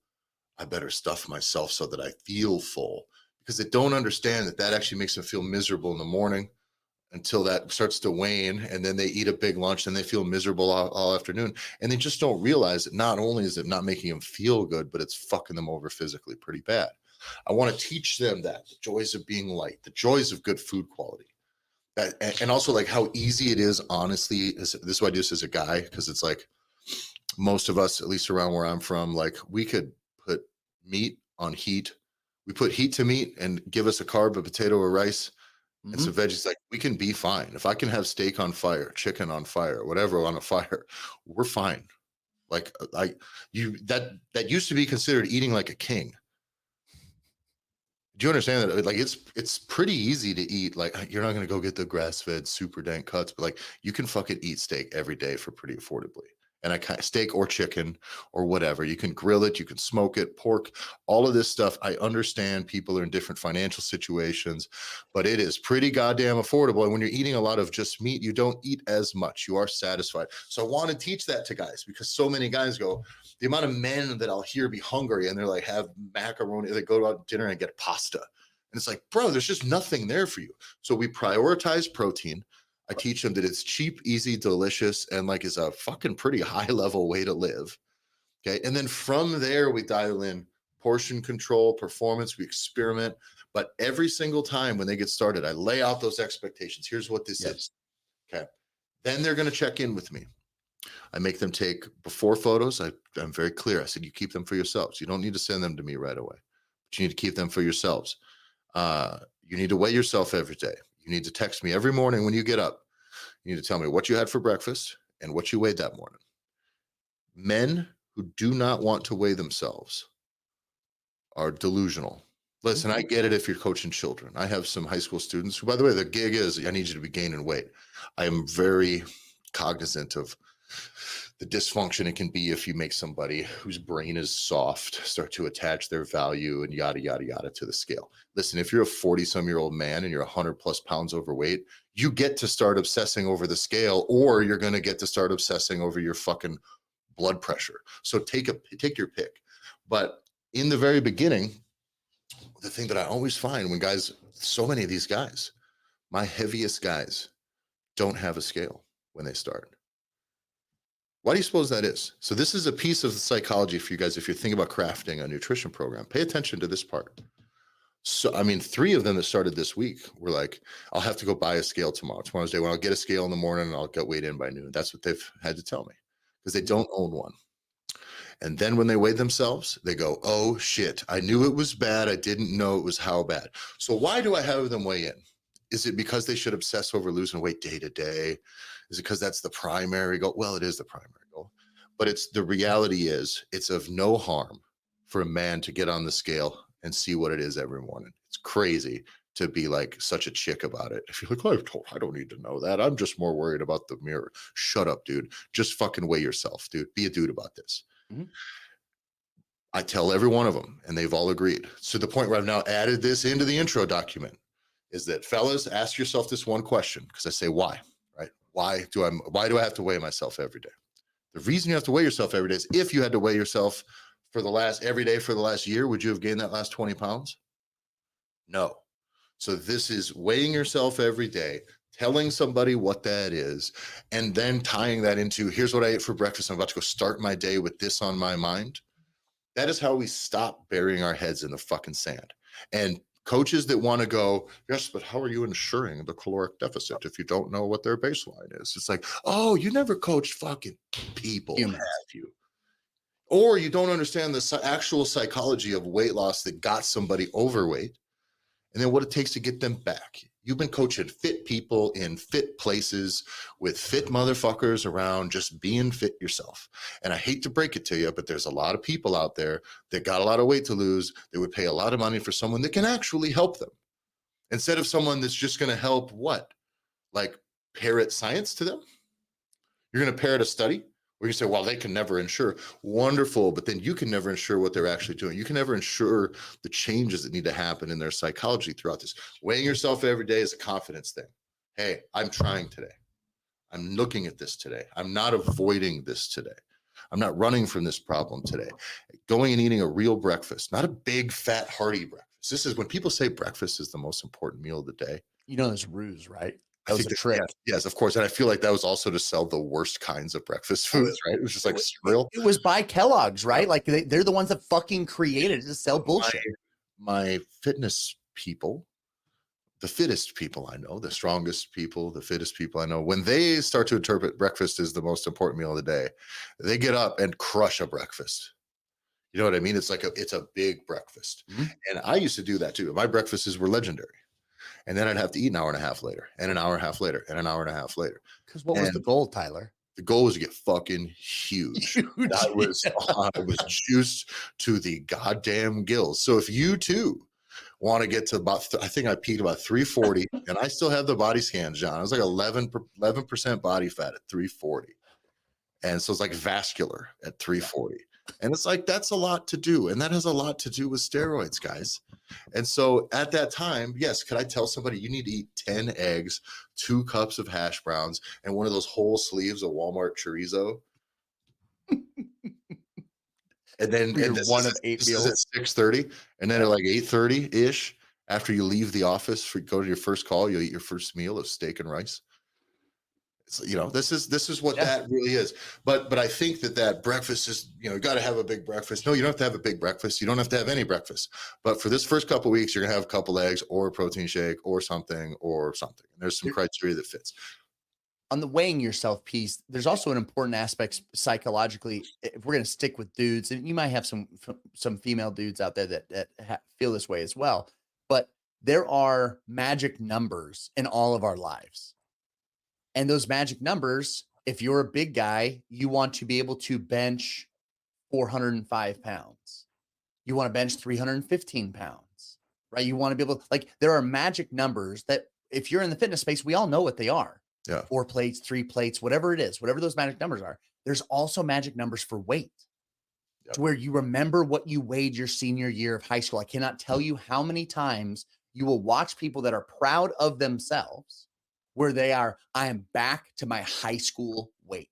I better stuff myself so that I feel full, because they don't understand that that actually makes them feel miserable in the morning until that starts to wane, and then they eat a big lunch and they feel miserable all afternoon, and they just don't realize that not only is it not making them feel good, but it's fucking them over physically pretty bad. I want to teach them that the joys of being light, the joys of good food quality, and also like how easy it is, honestly. This is why I do this as a guy, because it's like most of us, at least around where I'm from, like we could put meat on heat. We put heat to meat and give us a carb, a potato or rice, and some veggies. Like we can be fine. If I can have steak on fire, chicken on fire, whatever on a fire, we're fine. Like that used to be considered eating like a king. Do you understand that? Like it's pretty easy to eat. Like you're not going to go get the grass-fed super dank cuts, but like you can fucking eat steak every day for pretty affordably. And I kind of steak or chicken or whatever. You can grill it, you can smoke it, pork, all of this stuff. I understand people are in different financial situations, but it is pretty goddamn affordable. And when you're eating a lot of just meat, you don't eat as much. You are satisfied. So I want to teach that to guys, because so many guys go, the amount of men that I'll hear be hungry and they're like, have macaroni, they go out to dinner and get pasta. And it's like, bro, there's just nothing there for you. So we prioritize protein. I teach them that it's cheap, easy, delicious, and like is a fucking pretty high level way to live. Okay. And then from there, we dial in portion control, performance, we experiment. But every single time when they get started, I lay out those expectations. Here's what this is. Okay. Then they're going to check in with me. I make them take before photos. I'm very clear. I said, you keep them for yourselves. You don't need to send them to me right away, but you need to keep them for yourselves. You need to weigh yourself every day. You need to text me every morning when you get up. You need to tell me what you had for breakfast and what you weighed that morning. Men who do not want to weigh themselves are delusional. Listen, I get it if you're coaching children. I have some high school students who, by the way, the gig is I need you to be gaining weight. I am very cognizant of the dysfunction it can be if you make somebody whose brain is soft start to attach their value and yada, yada, yada to the scale. Listen, if you're a 40-some-year-old man and you're 100+ pounds overweight, you get to start obsessing over the scale, or you're going to get to start obsessing over your fucking blood pressure. So take your pick. But in the very beginning, the thing that I always find when guys, so many of these guys, my heaviest guys don't have a scale when they start. Why do you suppose that is? So this is a piece of the psychology for you guys. If you're thinking about crafting a nutrition program, pay attention to this part. So, I mean, 3 of them that started this week were like, I'll have to go buy a scale tomorrow's day when I'll get a scale in the morning and I'll get weighed in by noon. That's what they've had to tell me, because they don't own one. And then when they weigh themselves, they go, oh shit, I knew it was bad. I didn't know it was how bad. So why do I have them weigh in? Is it because they should obsess over losing weight day to day? Is it because that's the primary goal? Well, it is the primary goal, but it's the reality is it's of no harm for a man to get on the scale and see what it is every morning. It's crazy to be like such a chick about it. If you're like, oh, I don't need to know that. I'm just more worried about the mirror. Shut up, dude. Just fucking weigh yourself, dude. Be a dude about this. Mhm. I tell every one of them, and they've all agreed. To the point where I've now added this into the intro document, is that fellas, ask yourself this one question, because I say why, right? Why do I have to weigh myself every day? The reason you have to weigh yourself every day is if you had to weigh yourself every day for the last year, would you have gained that last 20 pounds? No. So this is weighing yourself every day, telling somebody what that is, and then tying that into here's what I ate for breakfast. I'm about to go start my day with this on my mind. That is how we stop burying our heads in the fucking sand. And coaches that want to go, yes, but how are you ensuring the caloric deficit if you don't know what their baseline is? It's like, oh, you never coached fucking people, Humans. have you? Or you don't understand the actual psychology of weight loss that got somebody overweight and then what it takes to get them back. You've been coaching fit people in fit places with fit motherfuckers around, just being fit yourself. And I hate to break it to you, but there's a lot of people out there that got a lot of weight to lose. They would pay a lot of money for someone that can actually help them instead of someone that's just going to help what? Like parrot science to them? You're going to parrot a study? Where you say, well, they can never ensure. Wonderful, but then you can never ensure what they're actually doing. You can never ensure the changes that need to happen in their psychology throughout this. Weighing yourself every day is a confidence thing. Hey, I'm trying today. I'm looking at this today. I'm not avoiding this today. I'm not running from this problem today. Going and eating a real breakfast, not a big, fat, hearty breakfast. This is when people say breakfast is the most important meal of the day. You know, this ruse, right? I That was think a trick. yes, of course. And I feel like that was also to sell the worst kinds of breakfast foods, right? It was just like cereal. It was by Kellogg's, right? Like they're the ones that fucking created it to sell bullshit. My fitness people, the fittest people I know, the strongest people, the fittest people I know, when they start to interpret breakfast as the most important meal of the day, they get up and crush a breakfast. You know what I mean? It's like it's a big breakfast. Mhm. And I used to do that too. My breakfasts were legendary. And then I'd have to eat an hour and a half later, and an hour and a half later, and an hour and a half later. Because what was the And goal, Tyler? the goal was to get fucking huge. Huge. I was juiced to the goddamn gills. So if you too want to get to about, I think I peaked about 340, and I still have the body scans, John. I was like 11% body fat at 340. And so it's like vascular at 340. And it's like, that's a lot to do. And that has a lot to do with steroids, guys. And so at that time, yes, could I tell somebody you need to eat 10 eggs, 2 cups of hash browns, and one of those whole sleeves of Walmart chorizo? And then You're and this one is of 8 this is meals. at 6:30, and then at like 8:30-ish, after you leave the office for go to your first call, you'll eat your first meal of steak and rice. It's, this is what Yeah. that really is. But I think that breakfast is, you got to have a big breakfast. No, you don't have to have a big breakfast. You don't have to have any breakfast. But for this first couple of weeks, you're gonna have a couple eggs or a protein shake or something. And there's some criteria that fits. On the weighing yourself piece, there's also an important aspect psychologically. If we're going to stick with dudes, and you might have some female dudes out there that feel this way as well, but there are magic numbers in all of our lives. And those magic numbers, if you're a big guy, you want to be able to bench 405 pounds. You want to bench 315 pounds, right? You want to be able, like, there are magic numbers that if you're in the fitness space, we all know what they are. Yeah. 4 plates, 3 plates, whatever it is, whatever those magic numbers are. There's also magic numbers for weight. Yep. To where you remember what you weighed your senior year of high school. I cannot tell you how many times you will watch people that are proud of themselves where they are, I am back to my high school weight.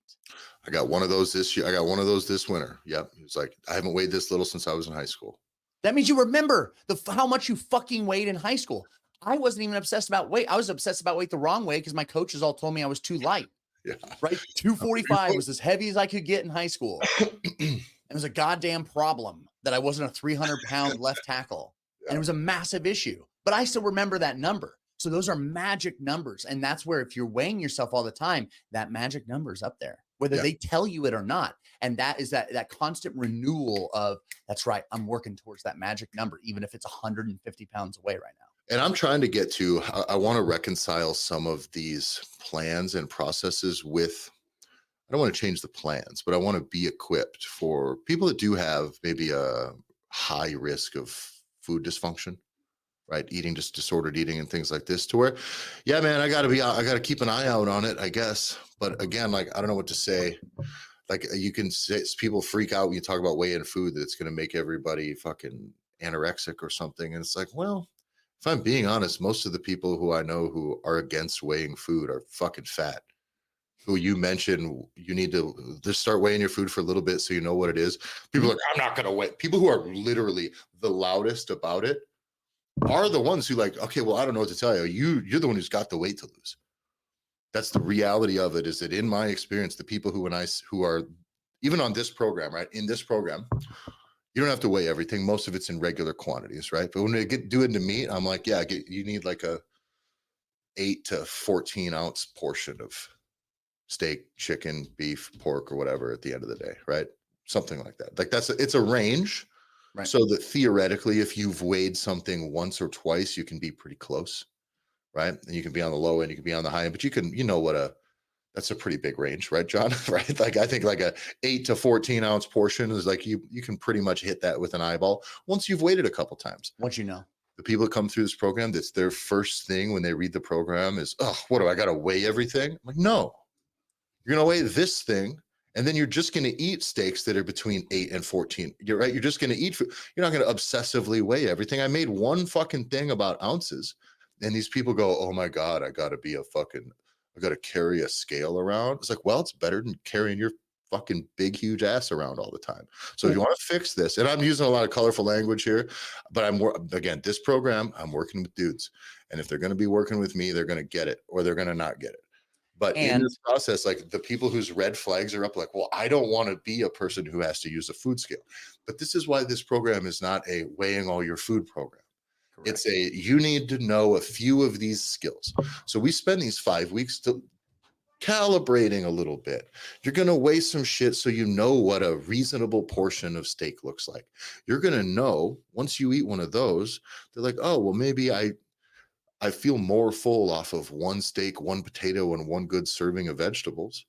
I got one of those this year. I got one of those this winter. Yep. It's like, I haven't weighed this little since I was in high school. That means you remember how much you fucking weighed in high school. I wasn't even obsessed about weight. I was obsessed about weight the wrong way because my coaches all told me I was too light. Yeah. Right? 245 was as heavy as I could get in high school. It was a goddamn problem that I wasn't a 300-pound left tackle. Yeah. And it was a massive issue. But I still remember that number. So those are magic numbers. And that's where if you're weighing yourself all the time, that magic number is up there. whether Yeah. they tell you it or not. And that is that constant renewal of, that's right, I'm working towards that magic number, even if it's 150 pounds away right now. And I'm trying to get to, I want to reconcile some of these plans and processes with, I don't want to change the plans, but I want to be equipped for people that do have maybe a high risk of food dysfunction, right? Eating, just disordered eating and things like this, to where, yeah, man, I got to keep an eye out on it, I guess. But again, like, I don't know what to say. Like, you can say, people freak out when you talk about weigh-in food, that it's going to make everybody fucking anorexic or something. And it's like, well, if I'm being honest, most of the people who I know who are against weighing food are fucking fat. Who you mentioned, you need to just start weighing your food for a little bit so you know what it is. People are like, I'm not going to weigh. People who are literally the loudest about it are the ones who like, okay, well, I don't know what to tell you. You're the one who's got the weight to lose. That's the reality of it, is that in my experience, the people who who are even on this program, right? In this program, you don't have to weigh everything. Most of it's in regular quantities, right? But when they do into meat, I'm like, yeah, you need like a 8 to 14 ounce portion of steak, chicken, beef, pork, or whatever at the end of the day, right? Something like that. Like it's a range. Right. So that theoretically, if you've weighed something once or twice, you can be pretty close, right? And you can be on the low end, you can be on the high end, but that's a pretty big range, right, John? Right? Like, I think like a 8 to 14 ounce portion is like, you can pretty much hit that with an eyeball once you've weighed it a couple times. Once you know. The people that come through this program, that's their first thing when they read the program is, oh, what do I got to weigh everything? I'm like, no, you're going to weigh this thing. And then you're just going to eat steaks that are between 8 and 14. You're right. You're just going to eat food. You're not going to obsessively weigh everything. I made one fucking thing about ounces. And these people go, oh my God, I got to carry a scale around. It's like, well, it's better than carrying your fucking big, huge ass around all the time. So if you want to fix this, and I'm using a lot of colorful language here, but again, this program, I'm working with dudes. And if they're going to be working with me, they're going to get it or they're going to not get it. But in this process, like, the people whose red flags are up, like, well, I don't want to be a person who has to use a food scale. But this is why this program is not a weighing all your food program. Correct. It's you need to know a few of these skills. So we spend these 5 weeks calibrating a little bit. You're going to weigh some shit so you know what a reasonable portion of steak looks like. You're going to know once you eat one of those, they're like, oh, well, maybe I feel more full off of one steak, one potato, and one good serving of vegetables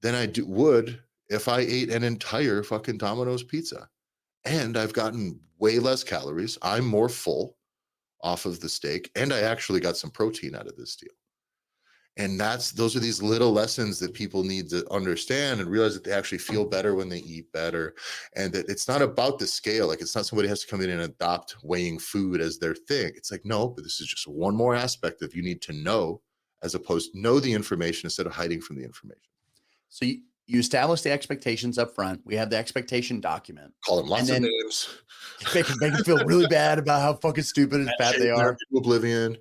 than I would if I ate an entire fucking Domino's pizza. And I've gotten way less calories. I'm more full off of the steak, and I actually got some protein out of this deal. And those are these little lessons that people need to understand and realize that they actually feel better when they eat better. And that it's not about the scale. Like, it's not somebody has to come in and adopt weighing food as their thing. It's like, no, but this is just one more aspect of you need to know, as opposed to know the information instead of hiding from the information. So you establish the expectations up front. We have the expectation document. Call them lots of names. Make them feel really bad about how fucking stupid and fat they are. Oblivion.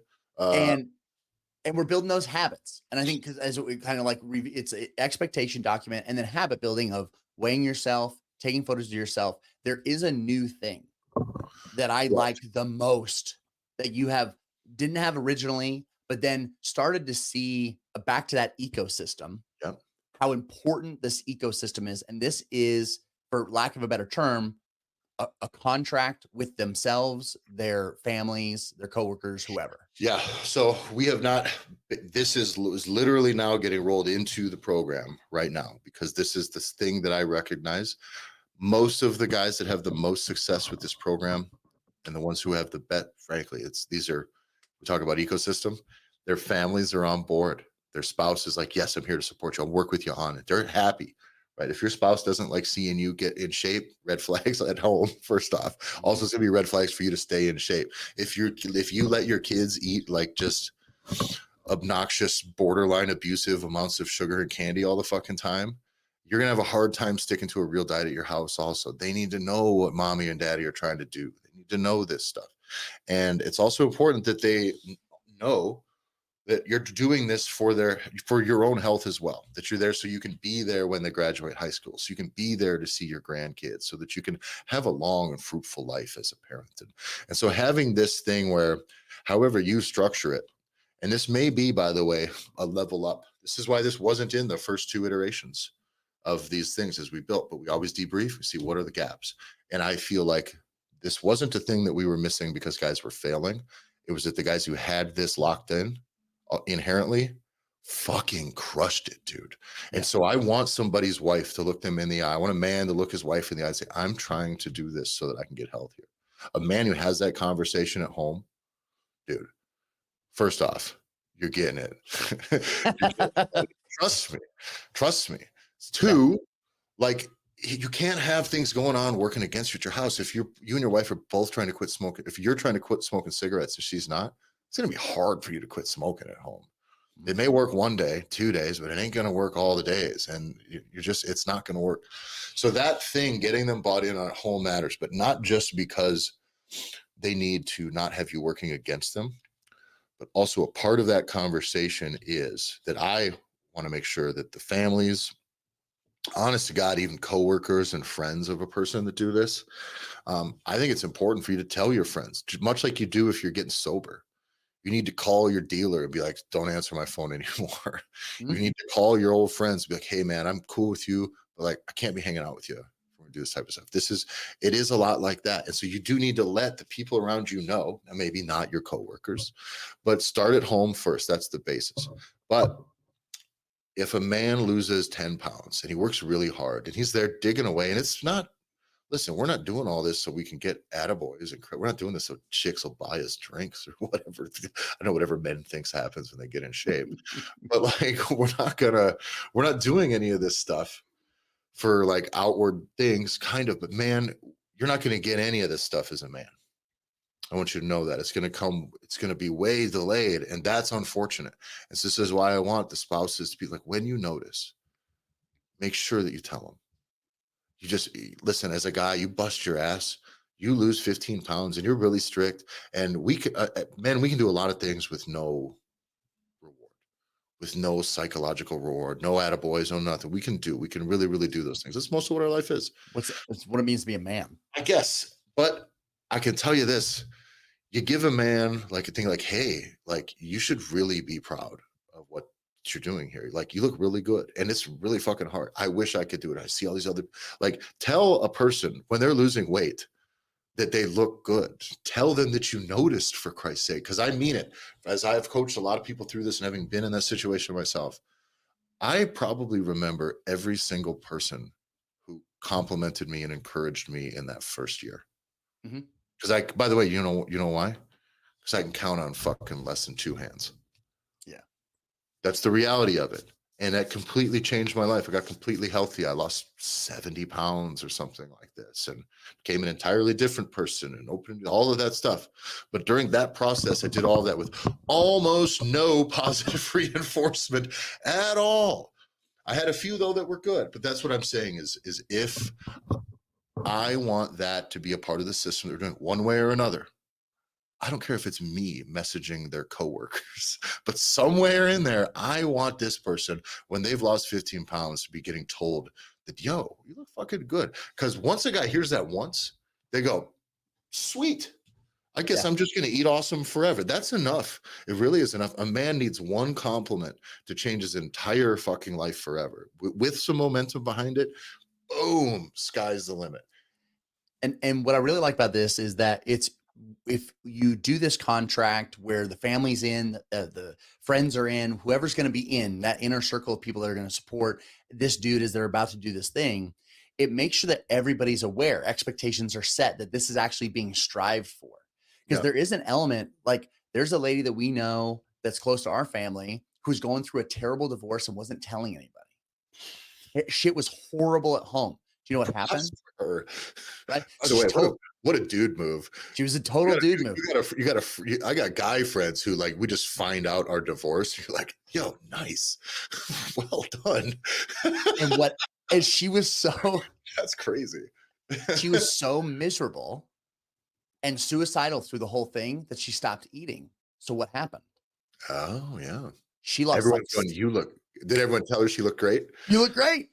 And we're building those habits. And I think, because as we kind of like, it's an expectation document and then habit building of weighing yourself, taking photos of yourself. There is a new thing that I like the most that you didn't have originally, but then started to see back to that ecosystem, how important this ecosystem is. And this is, for lack of a better term, a contract with themselves, their families, their coworkers, whoever. Yeah. So we have not, this is literally now getting rolled into the program right now, because this is this thing that I recognize. Most of the guys that have the most success with this program, and the ones who have the bet, frankly, we talk about ecosystem, their families are on board. Their spouse is like, yes, I'm here to support you. I'll work with you on it. They're happy. Right. If your spouse doesn't like seeing you get in shape, red flags at home, first off. Also, it's gonna be red flags for you to stay in shape. If you let your kids eat like just obnoxious, borderline abusive amounts of sugar and candy all the fucking time, you're gonna have a hard time sticking to a real diet at your house. Also, they need to know what mommy and daddy are trying to do. They need to know this stuff. And it's also important that they know that you're doing this for your own health as well, that you're there so you can be there when they graduate high school, so you can be there to see your grandkids, so that you can have a long and fruitful life as a parent. And so having this thing where, however you structure it, and this may be, by the way, a level up. This is why this wasn't in the first 2 iterations. of these things as we built, but we always debrief, we see what are the gaps. And I feel like this wasn't a thing that we were missing because guys were failing. It was that the guys who had this locked in inherently fucking crushed it, dude. Yeah. And so I want somebody's wife to look them in the eye. I want a man to look his wife in the eye and say, I'm trying to do this so that I can get healthier. A man who has that conversation at home, dude, first off, you're getting it. You're getting it. Trust me. Trust me. Yeah. Two, like you can't have things going on working against you at your house. If you and your wife are both trying to quit smoking, if you're trying to quit smoking cigarettes and she's not, it's gonna be hard for you to quit smoking at home. It may work one day, 2 days, but it ain't gonna work all the days. And you're just, it's not gonna work. So that thing, getting them bought in at home matters, but not just because they need to not have you working against them, but also a part of that conversation is that I want to make sure that the families, honest to God, even coworkers and friends of a person that do this, I think it's important for you to tell your friends, much like you do if you're getting sober. You need to call your dealer and be like, don't answer my phone anymore. You Mhm. need to call your old friends and be like, hey man, I'm cool with you, but like I can't be hanging out with you when we do this type of stuff. It is a lot like that. And so you do need to let the people around you know, and maybe not your coworkers, but start at home first. That's the basis. But if a man loses 10 pounds and he works really hard and he's there digging away, and it's not, listen, we're not doing all this so we can get attaboys and we're not doing this so chicks will buy us drinks or whatever. I know whatever men thinks happens when they get in shape, but like we're not doing any of this stuff for like outward things, kind of. But man, you're not going to get any of this stuff as a man. I want you to know that it's going to come, it's going to be way delayed, and that's unfortunate. And so this is why I want the spouses to be like, when you notice, make sure that you tell them. You just listen, as a guy, you bust your ass, you lose 15 pounds and you're really strict. And we can, man, we can do a lot of things with no reward, with no psychological reward, no attaboys, no nothing. We can really, really do those things. That's most of what our life is, It's what it means to be a man. I guess. But I can tell you this, you give a man like a thing like, hey, like you should really be proud of what you're doing here. Like you look really good and it's really fucking hard. I wish I could do it. I see all these other, like tell a person when they're losing weight that they look good. Tell them that you noticed, for Christ's sake. Cause I mean it. As I've coached a lot of people through this and having been in that situation myself, I probably remember every single person who complimented me and encouraged me in that first year. Mhm. Because by the way, you know why? Because I can count on fucking less than 2 hands. Yeah. That's the reality of it. And that completely changed my life. I got completely healthy. I lost 70 pounds or something like this and became an entirely different person and opened all of that stuff. But during that process, I did all of that with almost no positive reinforcement at all. I had a few though that were good, but that's what I'm saying is if I want that to be a part of the system they're doing one way or another, I don't care if it's me messaging their coworkers, but somewhere in there, I want this person when they've lost 15 pounds to be getting told that, yo, you look fucking good. Because once a guy hears that once, they go, sweet. I guess Yeah. I'm just going to eat awesome forever. That's enough. It really is enough. A man needs one compliment to change his entire fucking life forever. With some momentum behind it, boom, sky's the limit. And what I really like about this is that it's if you do this contract where the family's in, the friends are in, whoever's going to be in that inner circle of people that are going to support this dude as they're about to do this thing, it makes sure that everybody's aware, expectations are set, that this is actually being strived for. Because Yeah. there is an element, like there's a lady that we know that's close to our family who's going through a terrible divorce and wasn't telling anybody. Shit was horrible at home. Do you know what happened? Props for her. Right? By So the way, she told, what a dude move. she was a total dude move. I got guy friends who like we just find out our divorce. You're like, yo, nice, well done. And what and she was so That's crazy. she was so miserable and suicidal through the whole thing that she stopped eating. So what happened? Oh yeah. She lost like Everyone's going. You look. Did everyone tell her she looked great? you look great.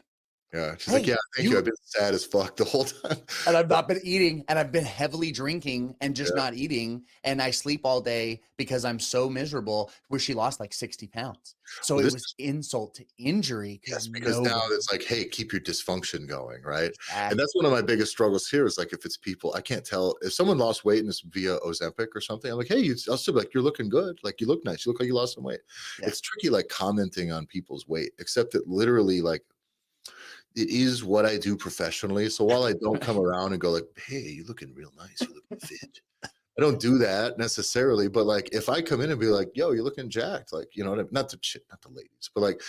Yeah. She's like, Hey, yeah, thank you. I've you been sad as fuck the whole time. and I've not been eating and I've been heavily drinking and just Yeah. not eating. And I sleep all day because I'm so miserable, where she lost like 60 pounds. So Well, it this was is insult to injury because yes, because now nobody it's like, hey, keep your dysfunction going, right? And exactly. that's one of my biggest struggles here is like if it's people, I can't tell if someone lost weight and it's via Ozempic or something. I'm like, hey, I'll still be like, you're looking good. Like you look nice. You look like you lost some weight. Yeah. It's tricky, like commenting on people's weight, except that literally, like, it is what I do professionally. So while I don't come around and go like, hey, you looking real nice. You looking fit. I don't do that necessarily, but like if I come in and be like, "Yo, you're looking jacked," like you know, not the shit, not the ladies, but like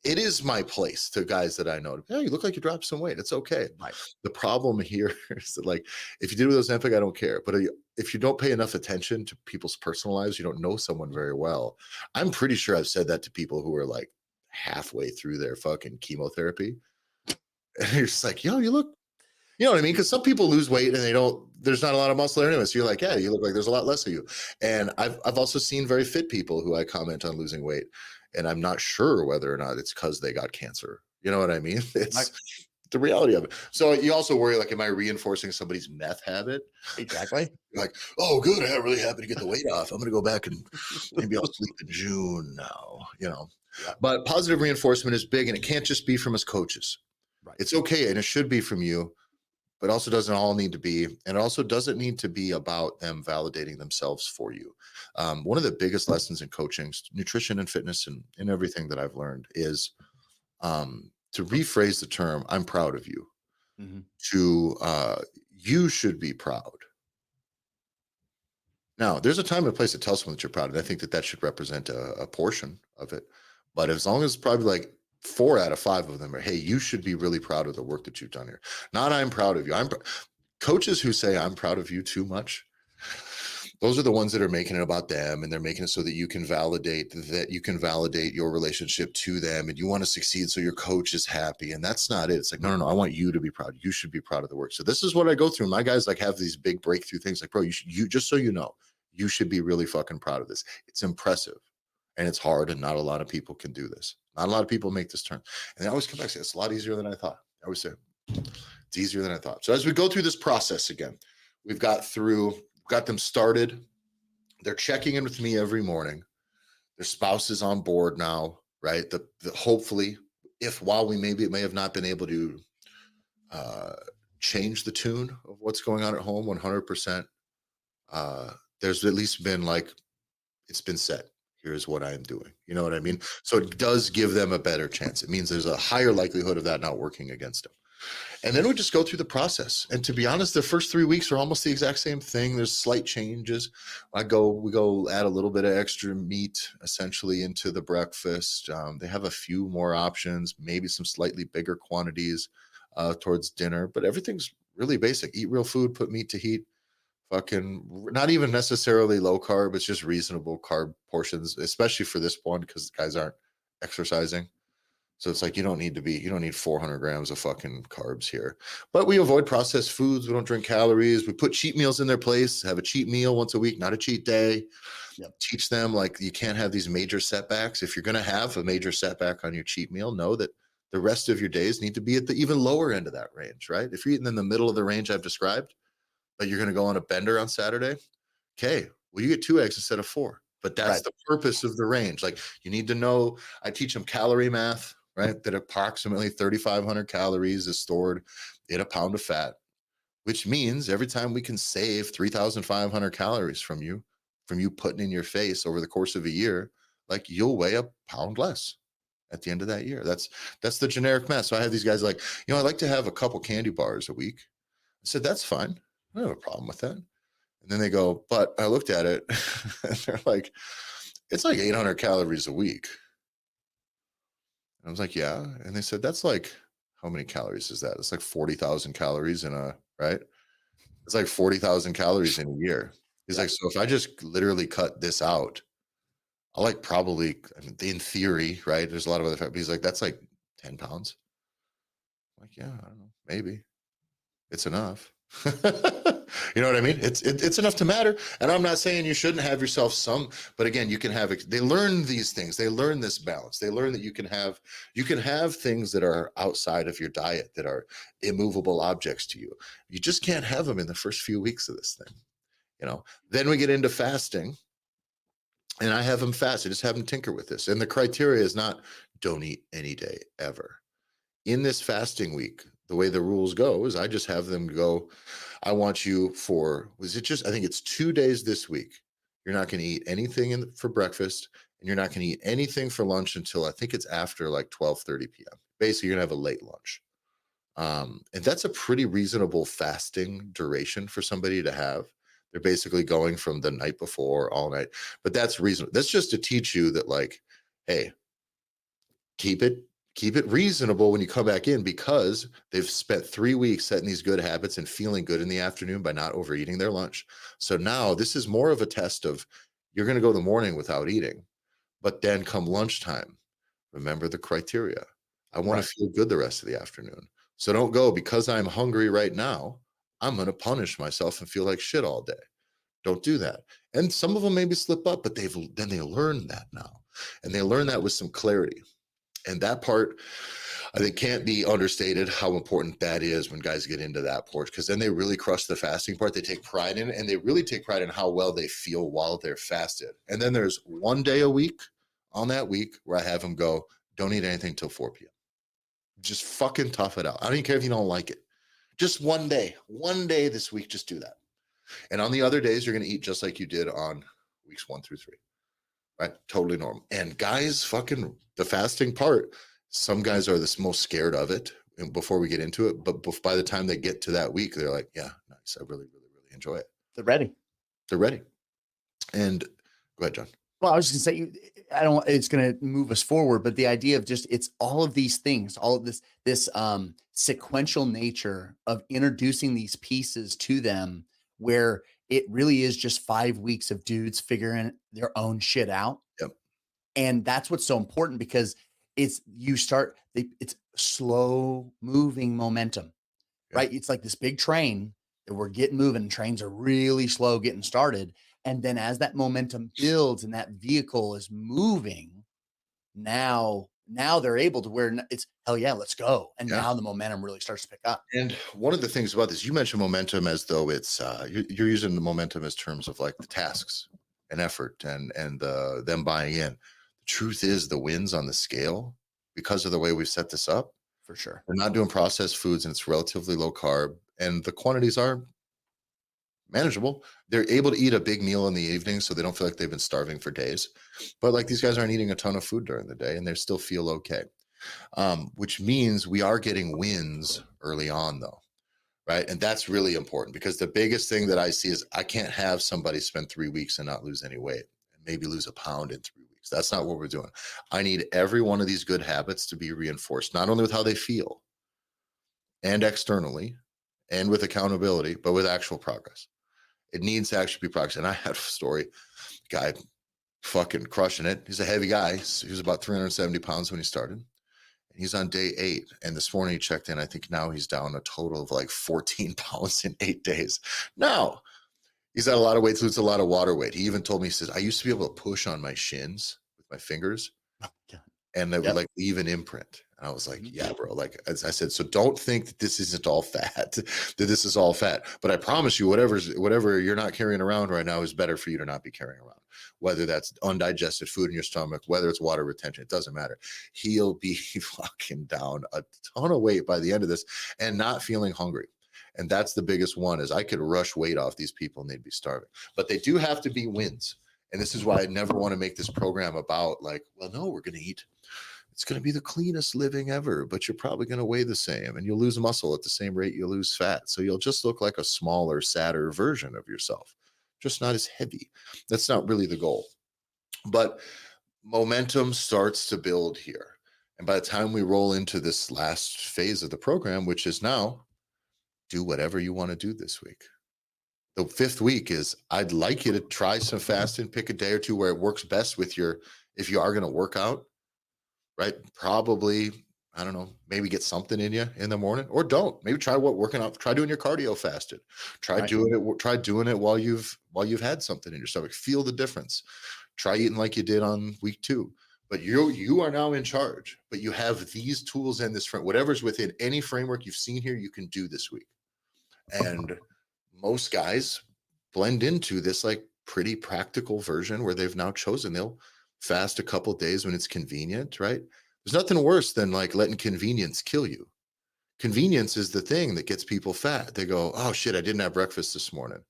it is my place to guys that I know. Yeah, you look like you dropped some weight. It's okay. Right. The problem here is that like if you did it with Ozempic, I don't care. But if you don't pay enough attention to people's personal lives, you don't know someone very well. I'm pretty sure I've said that to people who are like halfway through their fucking chemotherapy, and you're just like, "Yo, you look." You know what I mean? Because some people lose weight and they don't. There's not a lot of muscle there anyway. So you're like, yeah, you look like there's a lot less of you. And I've also seen very fit people who I comment on losing weight, and I'm not sure whether or not it's because they got cancer. You know what I mean? Right. It's the reality of it. So you also worry like, am I reinforcing somebody's meth habit? Exactly. You're like, oh, good, I'm really happy to get the weight off. I'm going to go back and maybe I'll sleep in June now. You know, Yeah. but positive reinforcement is big, and it can't just be from us coaches. Right. It's okay, and it should be from you, but also doesn't all need to be, and it also doesn't need to be about them validating themselves for you. One of the biggest lessons in coaching, nutrition and fitness, and everything that I've learned is to rephrase the term "I'm proud of you" Mhm. to "You should be proud." Now, there's a time and a place to tell someone that you're proud, and I think that that should represent a portion of it. But as long as probably like 4 out of 5 of them are, hey, you should be really proud of the work that you've done here. Not I'm proud of you. Coaches who say I'm proud of you too much, those are the ones that are making it about them, and they're making it so that you can validate your relationship to them, and you want to succeed so your coach is happy. And that's not it. It's like, no, no, no, I want you to be proud. You should be proud of the work. So this is what I go through. My guys like have these big breakthrough things like, bro, you just so you know, you should be really fucking proud of this. It's impressive and it's hard, and not a lot of people can do this. Not a lot of people make this turn. And they always come back and say, it's a lot easier than I thought. I always say, it's easier than I thought. So as we go through this process again, got them started. They're checking in with me every morning. Their spouse is on board now, right? Hopefully, if while we maybe may have not been able to uh, change the tune of what's going on at home 100%, there's at least been like it's been set. Here's what I am doing. You know what I mean? So it does give them a better chance. It means there's a higher likelihood of that not working against them. And then we just go through the process. And to be honest, the first 3 weeks are almost the exact same thing. There's slight changes. We go add a little bit of extra meat essentially into the breakfast. They have a few more options, maybe some slightly bigger quantities towards dinner, but everything's really basic. Eat real food, put meat to heat. Fucking not even necessarily low carb. It's just reasonable carb portions, especially for this one because the guys aren't exercising. So it's like you don't need 400 grams of fucking carbs here. But we avoid processed foods. We don't drink calories. We put cheat meals in their place. Have a cheat meal once a week, not a cheat day. Yep. Teach them like you can't have these major setbacks. If you're going to have a major setback on your cheat meal, know that the rest of your days need to be at the even lower end of that range, right? If you're eating in the middle of the range I've described, but you're going to go on a bender on Saturday, okay, well, you get 2 eggs instead of 4. But that's Right. the purpose of the range. Like you need to know, I teach them calorie math, right? That approximately 3,500 calories is stored in a pound of fat, which means every time we can save 3,500 calories from you putting in your face over the course of a year, like you'll weigh a pound less at the end of that year. That's the generic math. So I have these guys like, I like to have a couple candy bars a week. I said, that's fine. I don't have a problem with that. And then they go, but I looked at it and they're like, it's like 800 calories a week. And I was like, yeah. And they said, that's like, how many calories is that? It's like 40,000 calories right? It's like 40,000 calories in a year. He's Yep. like, so if I just literally cut this out, I like probably, I mean, in theory, right? There's a lot of other factors. He's like, that's like 10 pounds. I'm like, yeah, I don't know, maybe it's enough. You know what I mean? It's enough to matter. And I'm not saying you shouldn't have yourself some, but again, you can have, they learn these things. They learn this balance. They learn that you can have things that are outside of your diet that are immovable objects to you. You just can't have them in the first few weeks of this thing, you know? Then we get into fasting, and I have them fast. I just have them tinker with this. And the criteria is not don't eat any day ever. In this fasting week, the way the rules go is I just have them go, I want you for, was it just, I think it's 2 days this week. You're not going to eat anything for breakfast, and you're not going to eat anything for lunch until I think it's after like 12:30 p.m. Basically, you're going to have a late lunch. And that's a pretty reasonable fasting duration for somebody to have. They're basically going from the night before all night, but that's reasonable. That's just to teach you that, like, hey, keep it reasonable when you come back in, because they've spent 3 weeks setting these good habits and feeling good in the afternoon by not overeating their lunch. So now this is more of a test of, you're going to go the morning without eating, but then come lunchtime, remember the criteria. I want Right. to feel good the rest of the afternoon. So don't go because I'm hungry right now, I'm going to punish myself and feel like shit all day. Don't do that. And some of them maybe slip up, but they learn that now. And they learn that with some clarity. And that part, I think, can't be understated how important that is when guys get into that porch, because then they really crush the fasting part. They take pride in it, and they really take pride in how well they feel while they're fasted. And then there's 1 day a week on that week where I have them go, don't eat anything till 4 p.m. Just fucking tough it out. I don't even care if you don't like it. Just 1 day this week, just do that. And on the other days, you're going to eat just like you did on weeks 1 through 3. Right? Totally normal. And guys, fucking the fasting part, some guys are the most scared of it and before we get into it. But by the time they get to that week, they're like, yeah, nice. I really, really, really enjoy it. They're ready. They're ready. And go ahead, John. Well, I was just gonna say, I don't. It's gonna move us forward, but the idea of just it's all of these things, all of this sequential nature of introducing these pieces to them, where it really is just 5 weeks of dudes figuring their own shit out, Yep. and that's what's so important because it's slow moving momentum, Yeah. right? It's like this big train that we're getting moving. Trains are really slow getting started. And then as that momentum builds and that vehicle is moving, now they're able to where it's hell yeah, let's go. And Yeah. now the momentum really starts to pick up. And one of the things about this, you mentioned momentum as though it's you're using the momentum as terms of like the tasks and effort and them buying in. The truth is, the wins on the scale, because of the way we've set this up, For sure. we're not doing processed foods, and it's relatively low carb, and the quantities are manageable. They're able to eat a big meal in the evening, so they don't feel like they've been starving for days. But like, these guys aren't eating a ton of food during the day, and they still feel okay. Which means we are getting wins early on, though, right? And that's really important, because the biggest thing that I see is I can't have somebody spend 3 weeks and not lose any weight and maybe lose a pound in 3 weeks. That's not what we're doing. I need every one of these good habits to be reinforced, not only with how they feel and externally and with accountability, but with actual progress. It needs to actually be progress. And I had a story, guy fucking crushing it. He's a heavy guy. He was about 370 pounds when he started. He's on day 8. And this morning he checked in. I think now he's down a total of like 14 pounds in 8 days. Now, he's had a lot of weight, so it's a lot of water weight. He even told me, he says, I used to be able to push on my shins with my fingers, Oh, God. and they would Yep. like leave an imprint. And I was like, Mhm. yeah, bro. Like, as I said, so don't think that this isn't all fat, that this is all fat. But I promise you, whatever you're not carrying around right now is better for you to not be carrying around. Whether that's undigested food in your stomach, whether it's water retention, it doesn't matter. He'll be fucking down a ton of weight by the end of this and not feeling hungry. And that's the biggest one, is I could rush weight off these people and they'd be starving. But they do have to be wins. And this is why I never want to make this program about like, well, no, we're going to eat. It's going to be the cleanest living ever, but you're probably going to weigh the same, and you'll lose muscle at the same rate you lose fat. So you'll just look like a smaller, sadder version of yourself, just not as heavy. That's not really the goal. But momentum starts to build here. And by the time we roll into this last phase of the program, which is now do whatever you want to do this week. The 5th week is, I'd like you to try some fasting, pick a day or two where it works best with if you are going to work out, right? Probably, I don't know, maybe get something in you in the morning, or don't. Maybe try working out, try doing your cardio fasted. Right. Try doing it while you've had something in your stomach. Feel the difference. Try eating like you did on week 2. But you are now in charge. But you have these tools and this frame, whatever's within any framework you've seen here, you can do this week. And most guys blend into this like pretty practical version where they've now chosen they'll fast a couple days when it's convenient, right? There's nothing worse than like letting convenience kill you. Convenience is the thing that gets people fat. They go, "Oh shit, I didn't have breakfast this morning,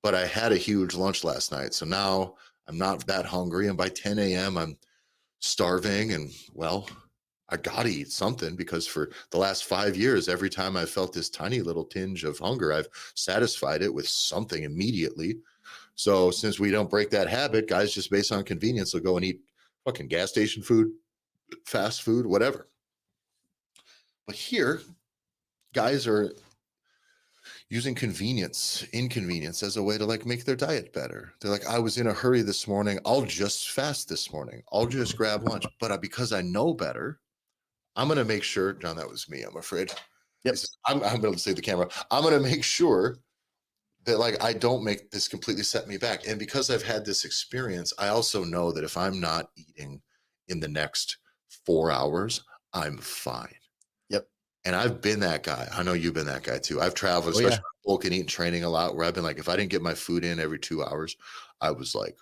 but I had a huge lunch last night. So now I'm not that hungry. And by 10 a.m., I'm starving. And well, I got to eat something because for the last 5 years, every time I felt this tiny little tinge of hunger, I've satisfied it with something immediately. So since we don't break that habit, guys, just based on convenience, will go and eat fucking gas station food, fast food, whatever. But here, guys are using inconvenience as a way to like make their diet better. They're like, I was in a hurry this morning. I'll just fast this morning. I'll just grab lunch. But because I know better, I'm going to make sure, John, that was me, I'm afraid. Yep. I'm going to save the camera. I'm going to make sure that like I don't make this completely set me back. And because I've had this experience, I also know that if I'm not eating in the next 4 hours, I'm fine. Yep. And I've been that guy. I know you've been that guy too. I've traveled, Oh, yeah. especially bulk and eat training a lot, where I've been like, if I didn't get my food in every 2 hours, I was like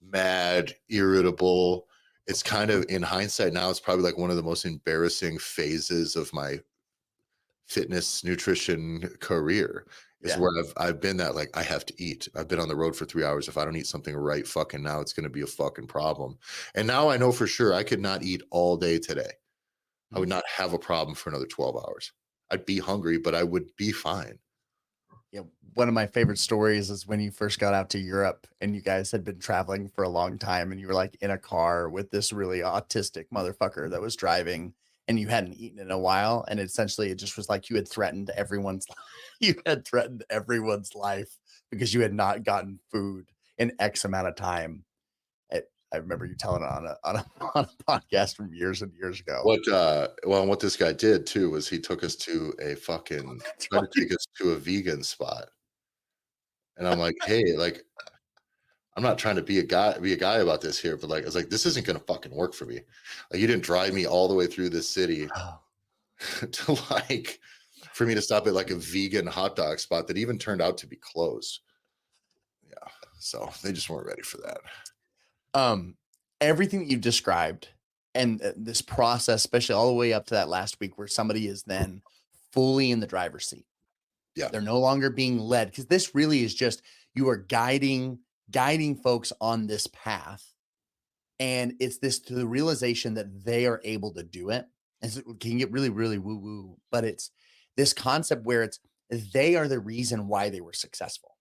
mad, irritable. It's kind of in hindsight now, it's probably like one of the most embarrassing phases of my fitness nutrition career is Yeah. where I've been that like I have to eat. I've been on the road for 3 hours. If I don't eat something right fucking now, it's gonna be a fucking problem. And now I know for sure I could not eat all day today. I would not have a problem for another 12 hours. I'd be hungry, but I would be fine. Yeah, one of my favorite stories is when you first got out to Europe and you guys had been traveling for a long time and you were like in a car with this really autistic motherfucker that was driving and you hadn't eaten in a while and essentially it just was like you had threatened everyone's you had threatened everyone's life because you had not gotten food in X amount of time. I remember you telling it on a podcast from years and years ago. What this guy did too was he took us to a fucking That's tried right. to take us to a vegan spot. And I'm like, hey, like, I'm not trying to be a guy about this here, but like, I was like, this isn't gonna fucking work for me. Like, you didn't drive me all the way through this city Oh, to like for me to stop at like a vegan hot dog spot that even turned out to be closed. Yeah. So they just weren't ready for that. um, everything that you've described and this process, especially all the way up to that last week where somebody is then fully in the driver's seat. Yeah. They're no longer being led because this really is just you are guiding folks on this path. And it's this to the realization that they are able to do it. And so it can get really, really woo woo, but it's this concept where it's they are the reason why they were successful.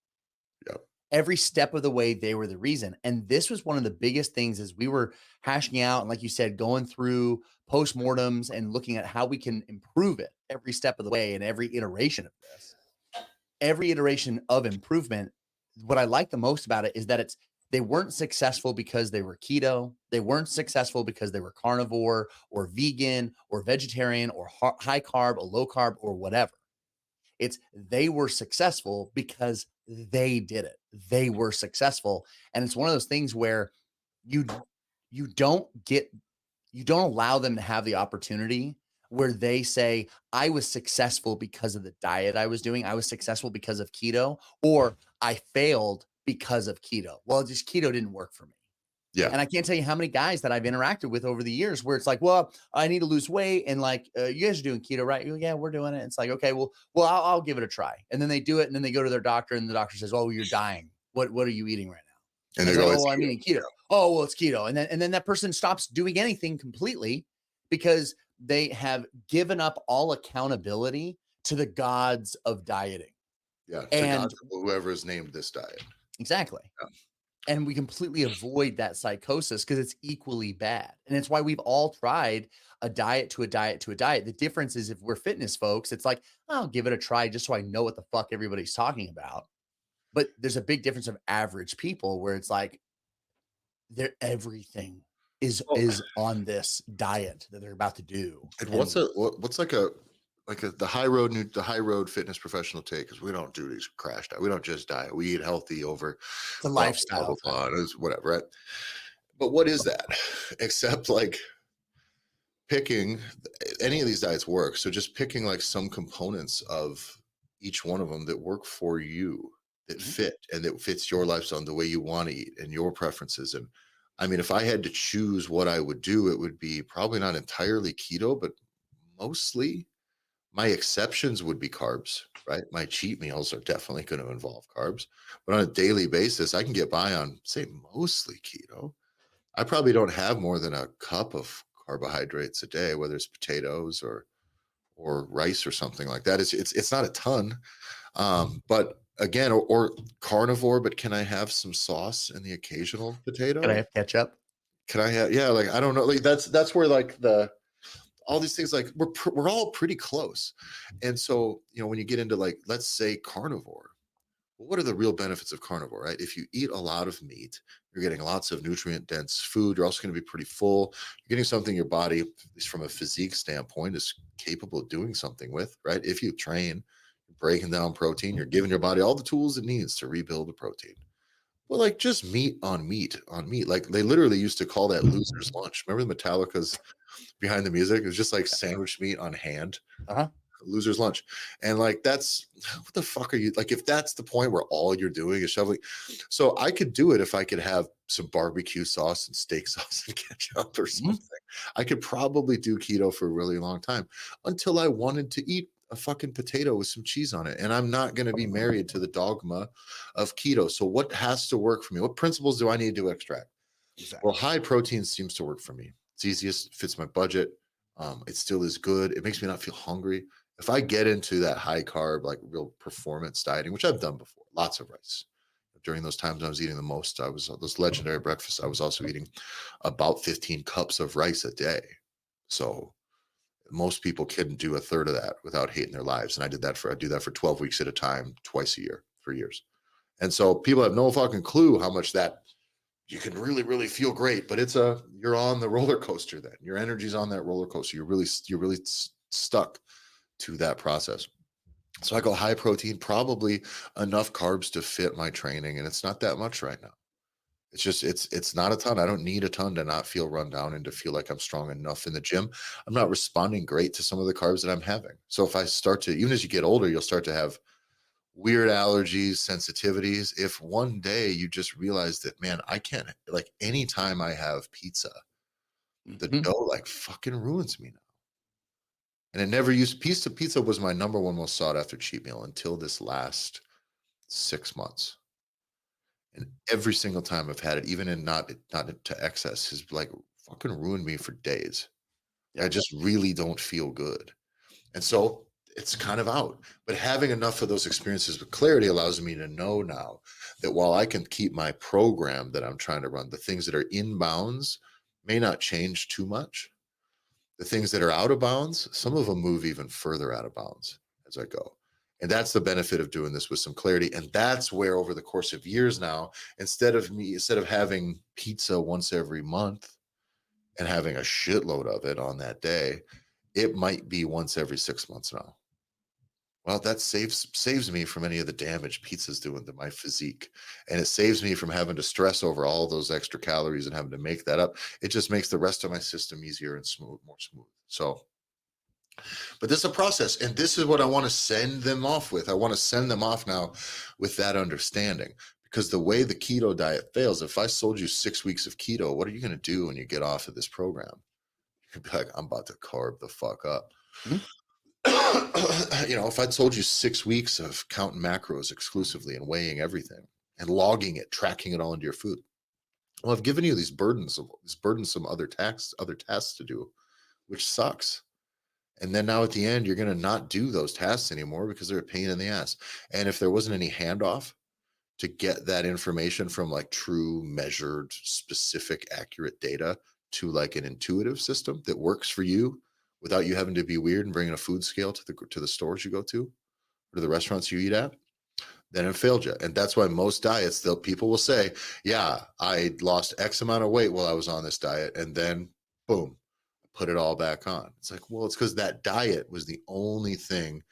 Yep. Every step of the way, they were the reason. And this was one of the biggest things as we were hashing out and like you said, going through postmortems and looking at how we can improve it every step of the way and every iteration of this. Every iteration of improvement, what I like the most about it is that they weren't successful because they were keto. They weren't successful because they were carnivore or vegan or vegetarian or high carb or low carb or whatever. It's they were successful because they did it. They were successful. And it's one of those things where you you don't get you don't allow them to have the opportunity where they say, I was successful because of the diet I was doing. I was successful because of keto, or I failed because of keto. Well, just keto didn't work for me. Yeah. And I can't tell you how many guys that I've interacted with over the years where it's like, well, I need to lose weight. And like, you guys are doing keto, right? Yeah, we're doing it. It's like, okay, well, I'll give it a try. And then they do it. And then they go to their doctor and the doctor says, oh, you're dying. What are you eating right now? And And they it's like, go, oh, it's well, I'm keto. eating keto. Oh, well, it's keto. And then that person stops doing anything completely because they have given up all accountability to the gods of dieting. Yeah. To God, And whoever has named this diet. exactly. Yeah. And we completely avoid that psychosis because it's equally bad. And it's why we've all tried a diet to a diet to a diet. The difference is if we're fitness folks, it's like, I'll give it a try just so I know what the fuck everybody's talking about. But there's a big difference of average people where it's like they're everything. Well, is on this diet that they're about to do. and And what's like a the high road fitness professional take? Because we don't do these crash diet. We don't just diet. We eat healthy over it's a blah blah lifestyle blah thing. blah. And it's whatever, right? But what is that? Except like picking any of these diets work. So just picking like some components of each one of them that work for you, that Mhm. fit and that fits your lifestyle, the way you want to eat and your preferences. And I mean, if I had to choose what I would do, it would be probably not entirely keto, but mostly my exceptions would be carbs, right? My cheat meals are definitely going to involve carbs, but on a daily basis, I can get by on, say, mostly keto. I probably don't have more than a cup of carbohydrates a day, whether it's potatoes or rice or something like that. It's not a ton, but again, or carnivore. But can I have some sauce and the occasional Can I potato? have ketchup? Can I have yeah? Like I don't know. Like that's where like the all these things like we're all pretty close, and so when you get into like let's say carnivore. Well, what are the real benefits of carnivore, right? If you eat a lot of meat, you're getting lots of nutrient dense food. You're also going to be pretty full. You're getting something your body, at least from a physique standpoint, is capable of doing something with, right? If you train, you're breaking down protein, you're giving your body all the tools it needs to rebuild the protein. Well, like just meat on meat on meat. Like they literally used to call that loser's lunch. Remember the Metallica's behind the music? It was just like sandwich meat on hand, Uh-huh. loser's lunch. And like that's what the fuck are you like if that's the point where all you're doing is shoveling. So I could do it if I could have some barbecue sauce and steak sauce and ketchup or Mhm. something. I could probably do keto for a really long time until I wanted to eat a fucking potato with some cheese on it. And I'm not going to be married to the dogma of keto. So what has to work for me? What principles do I need to extract? Well, Exactly. high protein seems to work for me. It's easiest, fits my budget. It still is good. It makes me not feel hungry. If I get into that high carb, like real performance dieting, which I've done before, lots of rice. During those times I was eating the most, I was those legendary breakfasts. I was also eating about 15 cups of rice a day. So most people couldn't do a third of that without hating their lives. And I do that for 12 weeks at a time, twice a year for years. And so people have no fucking clue how much that you can really really feel great, but you're on the roller coaster. Then your energy's on that roller coaster. You're really stuck to that process. So I go high protein, probably enough carbs to fit my training, and it's not that much right now. It's not a ton. I don't need a ton to not feel run down and to feel like I'm strong enough in the gym. I'm not responding great to some of the carbs that I'm having. So if I start to, even as you get older, you'll start to have weird allergies, sensitivities. If one day you just realize that, man, I can't, like anytime I have pizza, the Mhm. dough like fucking ruins me now. And it never used pizza was my number one most sought after cheat meal until this last 6 months. And every single time I've had it, even in not to excess, has like fucking ruined me for days. I Yep. just really don't feel good. And so it's kind of out. But having enough of those experiences with clarity allows me to know now that while I can keep my program that I'm trying to run, the things that are in bounds may not change too much. The things that are out of bounds, some of them move even further out of bounds as I go. And that's the benefit of doing this with some clarity. And that's where over the course of years now, instead of having pizza once every month and having a shitload of it on that day, it might be once every 6 months now. Well, that saves me from any of the damage pizza's doing to my physique, and it saves me from having to stress over all those extra calories and having to make that up. It just makes the rest of my system easier and more smooth. So, but this is a process, and this is what I want to send them off with. I want to send them off now with that understanding, because the way the keto diet fails, if I sold you 6 weeks of keto, what are you going to do when you get off of this program? You'd be like, I'm about to carb the fuck up. Mhm. If I told you 6 weeks of counting macros exclusively and weighing everything and logging it, tracking it all into your food, well, I've given you these burdensome other tasks to do, which sucks. And then now at the end, you're going to not do those tasks anymore because they're a pain in the ass. And if there wasn't any handoff to get that information from like true, measured, specific, accurate data to like an intuitive system that works for you without you having to be weird and bringing a food scale to the stores you go to or to the restaurants you eat at, then it failed you. And that's why most diets, people will say, yeah, I lost X amount of weight while I was on this diet. And then boom, put it all back on. It's like, well, it's because that diet was the only thing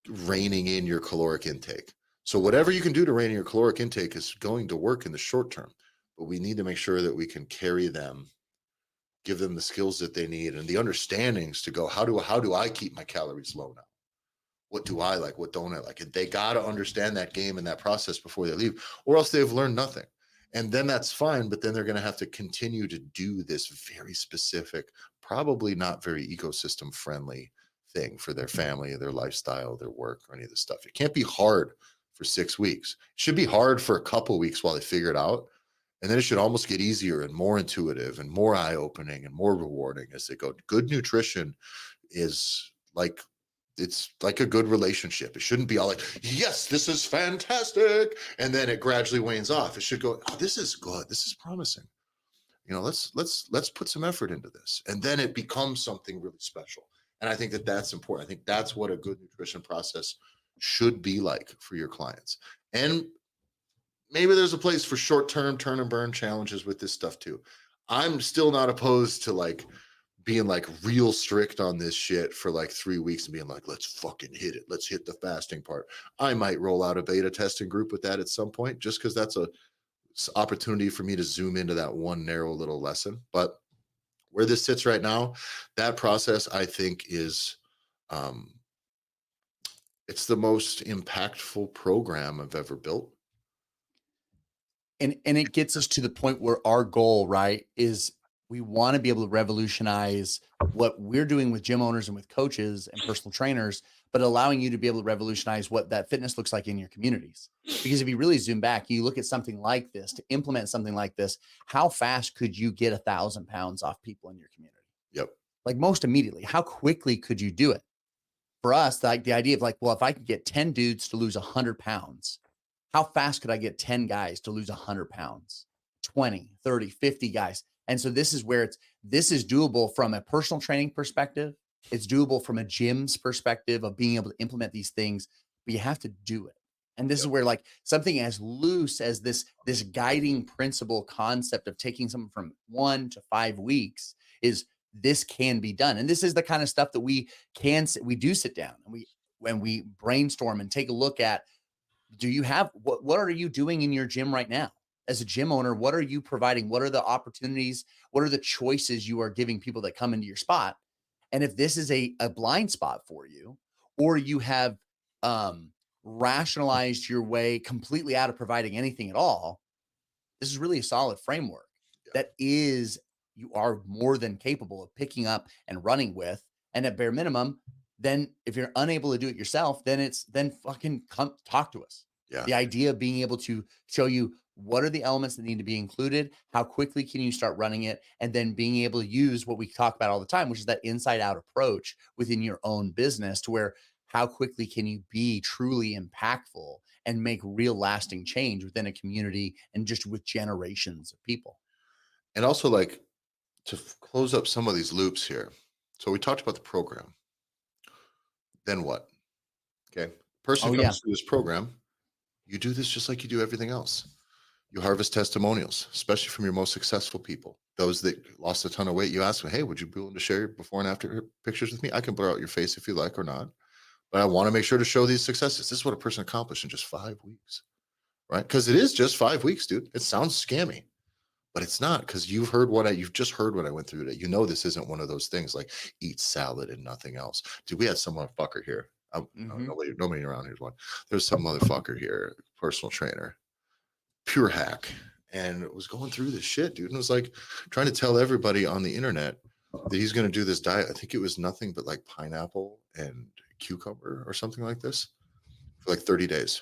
reining in your caloric intake. So whatever you can do to rein in your caloric intake is going to work in the short term, but we need to make sure that we can carry them, give them the skills that they need and the understandings to go, how do I keep my calories low now? What do I like? What don't I like? And they got to understand that game and that process before they leave, or else they've learned nothing. And then that's fine, but then they're going to have to continue to do this very specific, probably not very ecosystem friendly thing for their family, their lifestyle, their work, or any of this stuff. It can't be hard for 6 weeks. It should be hard for a couple weeks while they figure it out. And then it should almost get easier and more intuitive and more eye-opening and more rewarding as they go. Good nutrition is like, it's like a good relationship. It shouldn't be all like, yes, this is fantastic. And then it gradually wanes off. It should go, oh, this is good. This is promising. Let's put some effort into this. And then it becomes something really special. And I think that that's important. I think that's what a good nutrition process should be like for your clients. And maybe there's a place for short-term turn and burn challenges with this stuff too. I'm still not opposed to like being like real strict on this shit for like 3 weeks and being like, let's fucking hit it. Let's hit the fasting part. I might roll out a beta testing group with that at some point, just because that's a opportunity for me to zoom into that one narrow little lesson. But where this sits right now, that process I think is it's the most impactful program I've ever built. And it gets us to the point where our goal, right, is we want to be able to revolutionize what we're doing with gym owners and with coaches and personal trainers, but allowing you to be able to revolutionize what that fitness looks like in your communities. Because if you really zoom back, you look at something like this, to implement something like this, how fast could you get 1,000 pounds off people in your community? Yep. Like most immediately. How quickly could you do it? For us, like the idea of like, well, if I could get 10 dudes to lose 100 pounds, how fast could I get 10 guys to lose 100 pounds, 20, 30, 50 guys? And so this is where this is doable from a personal training perspective. It's doable from a gym's perspective of being able to implement these things, but you have to do it. And this is where like something as loose as this guiding principle concept of taking something from 1 to 5 weeks is this can be done. And this is the kind of stuff that we do sit down and when we brainstorm and take a look at, do you have, what are you doing in your gym right now? As a gym owner, what are you providing? What are the opportunities? What are the choices you are giving people that come into your spot? And if this is a blind spot for you, or you have rationalized your way completely out of providing anything at all, this is really a solid framework that is, you are more than capable of picking up and running with. And at bare minimum, then if you're unable to do it yourself, then fucking come talk to us. Yeah. The idea of being able to show you what are the elements that need to be included, how quickly can you start running it, and then being able to use what we talk about all the time, which is that inside out approach within your own business to where how quickly can you be truly impactful and make real lasting change within a community and just with generations of people. And also like to close up some of these loops here. So we talked about the program. Then what? Okay. Person comes through this program. You do this just like you do everything else. You harvest testimonials, especially from your most successful people. Those that lost a ton of weight, you ask them, hey, would you be willing to share your before and after pictures with me? I can blur out your face if you like or not. But I want to make sure to show these successes. This is what a person accomplished in just 5 weeks, right? Because it is just 5 weeks, dude. It sounds scammy, but it's not, because you've just heard what I went through today. You know, this isn't one of those things like eat salad and nothing else. Dude, we had some motherfucker here. Nobody around here is one. There's some motherfucker here, personal trainer, pure hack, and was going through this shit, dude. And was like trying to tell everybody on the internet that he's going to do this diet. I think it was nothing but like pineapple and cucumber or something like this for like 30 days.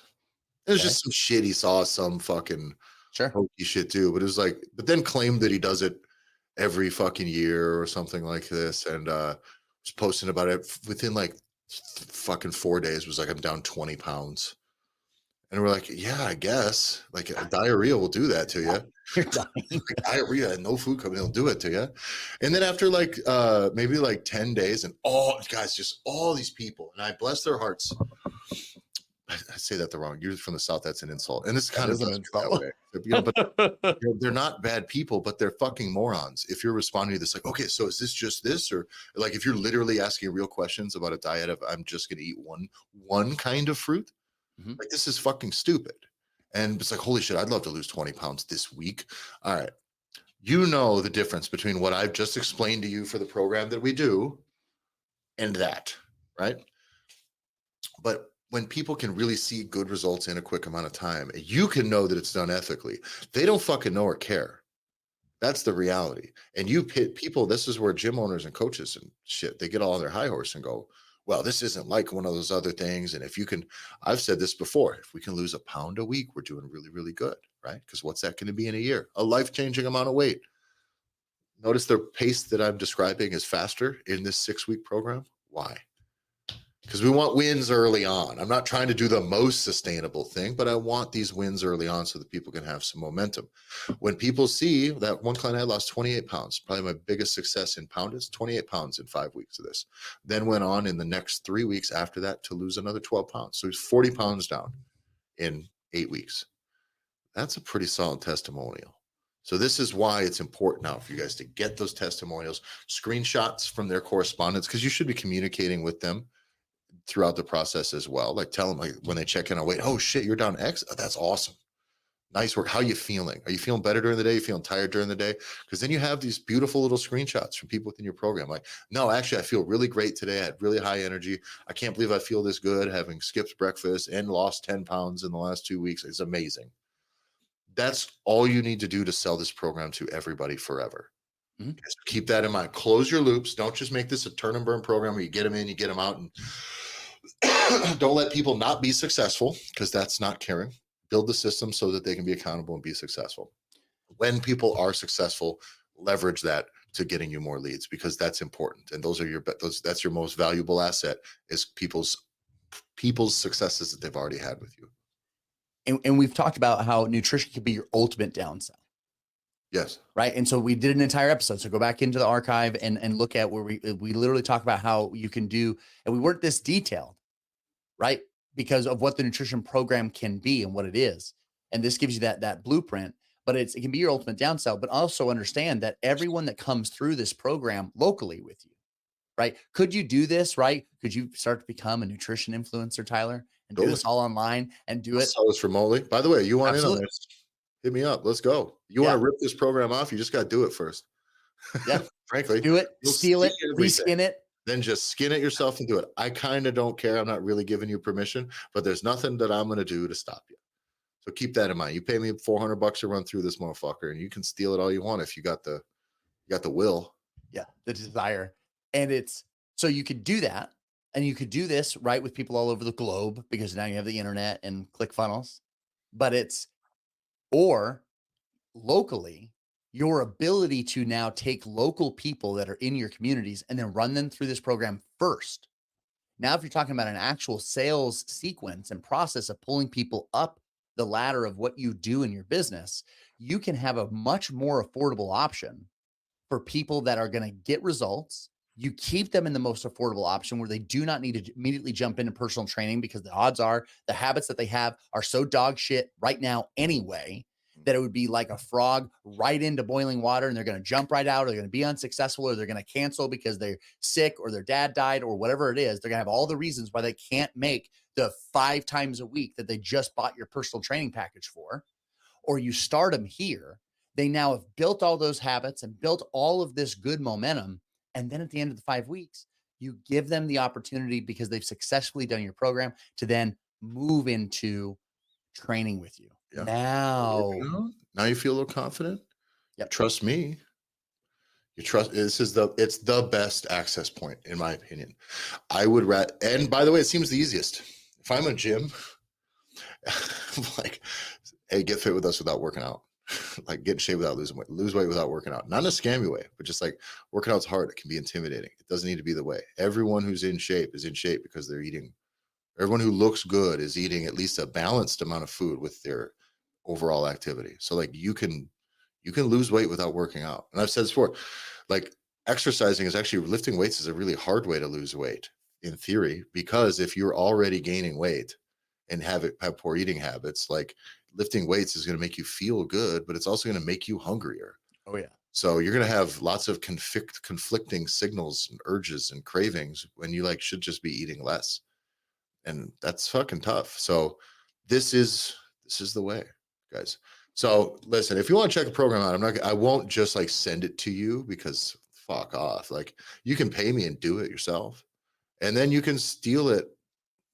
It was just some shit he saw, some fucking hokey shit too. But it was like, but then claimed that he does it every fucking year or something like this, and was posting about it within like fucking 4 days. Was like, I'm down 20 pounds. And we're like, yeah, I guess like diarrhea will do that to you. You're dying. Like diarrhea and no food coming, it'll do it to you. And then after like maybe like 10 days, and all these people, and I bless their hearts, I say that the wrong. You're from the South. That's an insult, and this That kind of is an does feel that insult. way. But they're not bad people, but they're fucking morons. If you're responding to this, like, okay, so is this just this, or like if you're literally asking real questions about a diet of I'm just going to eat one kind of fruit, Mhm. like this is fucking stupid. And it's like, holy shit, I'd love to lose 20 pounds this week. All right, you know the difference between what I've just explained to you for the program that we do and that, right? But when people can really see good results in a quick amount of time, you can know that it's done ethically. They don't fucking know or care. That's the reality. And you pit people, this is where gym owners and coaches and shit, they get all on their high horse and go, well, this isn't like one of those other things. And if you can, I've said this before, if we can lose a pound a week, we're doing really, really good, right? Because what's that going to be in a year? A life-changing amount of weight. Notice the pace that I'm describing is faster in this 6-week program. Why? Because we want wins early on. I'm not trying to do the most sustainable thing, but I want these wins early on so that people can have some momentum. When people see that one client I lost 28 pounds, probably my biggest success in poundage, 28 pounds in 5 weeks of this, then went on in the next 3 weeks after that to lose another 12 pounds. So he's 40 pounds down in 8 weeks. That's a pretty solid testimonial. So this is why it's important now for you guys to get those testimonials, screenshots from their correspondence, because you should be communicating with them throughout the process as well. Like tell them like when they check in on weight, oh shit, you're down X. Oh, that's awesome. Nice work. How you feeling? Are you feeling better during the day? You feeling tired during the day? Because then you have these beautiful little screenshots from people within your program. Like, no, actually, I feel really great today. I had really high energy. I can't believe I feel this good having skipped breakfast and lost 10 pounds in the last 2 weeks. It's amazing. That's all you need to do to sell this program to everybody forever. Mhm. So keep that in mind. Close your loops. Don't just make this a turn and burn program where you get them in, you get them out, and don't let people not be successful because that's not caring. Build the system so that they can be accountable and be successful. When people are successful, leverage that to getting you more leads because that's important. And those are that's your most valuable asset is people's successes that they've already had with you. And we've talked about how nutrition can be your ultimate downsell. Yes. Right. And so we did an entire episode. So go back into the archive and look at where we literally talk about how you can do, and we weren't this detailed, right? Because of what the nutrition program can be and what it is. And this gives you that blueprint, but it can be your ultimate downsell, but also understand that everyone that comes through this program locally with you, right? Could you do this, right? Could you start to become a nutrition influencer, Tyler, and do Totally. this all online and do I'll it? sell this remotely. By the way, you want in on Absolutely. this? Hit me up. Let's go. You want Yeah. to rip this program off? You just got to do it first. Yeah. Frankly, Do it, you'll steal see it, everything. reskin it. Then just skin it yourself and do it. I kind of don't care. I'm not really giving you permission, but there's nothing that I'm going to do to stop you. So keep that in mind. You pay me $400 to run through this motherfucker, and you can steal it all you want if you got the will. Yeah, the desire. And it's so you could do that and you could do this right with people all over the globe because now you have the internet and ClickFunnels. But it's or locally, your ability to now take local people that are in your communities and then run them through this program first. Now, if you're talking about an actual sales sequence and process of pulling people up the ladder of what you do in your business, you can have a much more affordable option for people that are going to get results. You keep them in the most affordable option where they do not need to immediately jump into personal training because the odds are the habits that they have are so dog shit right now anyway that it would be like a frog right into boiling water and they're going to jump right out or they're going to be unsuccessful or they're going to cancel because they're sick or their dad died or whatever it is. They're going to have all the reasons why they can't make the 5 times a week that they just bought your personal training package for. Or you start them here, they now have built all those habits and built all of this good momentum. And then at the end of the 5 weeks, you give them the opportunity because they've successfully done your program to then move into training with you. Yeah. Now, Now you feel a little confident. Yep. Trust me. You trust it's the best access point in my opinion. I would and by the way, it seems the easiest. If I'm a gym, like, hey, get fit with us without working out. Like get in shape without losing weight, lose weight without working out. Not in a scammy way, but just like working out's hard. It can be intimidating. It doesn't need to be the way. Everyone who's in shape is in shape because they're eating. Everyone who looks good is eating at least a balanced amount of food with their overall activity. So like you can lose weight without working out. And I've said this before, like exercising is actually lifting weights is a really hard way to lose weight in theory, because if you're already gaining weight and have poor eating habits, like lifting weights is going to make you feel good, but it's also going to make you hungrier. Oh yeah. So you're going to have lots of conflicting signals and urges and cravings when you like should just be eating less. And that's fucking tough. So this is the way, guys. So listen, if you want to check the program out, I won't just like send it to you because fuck off. Like you can pay me and do it yourself. And then you can steal it,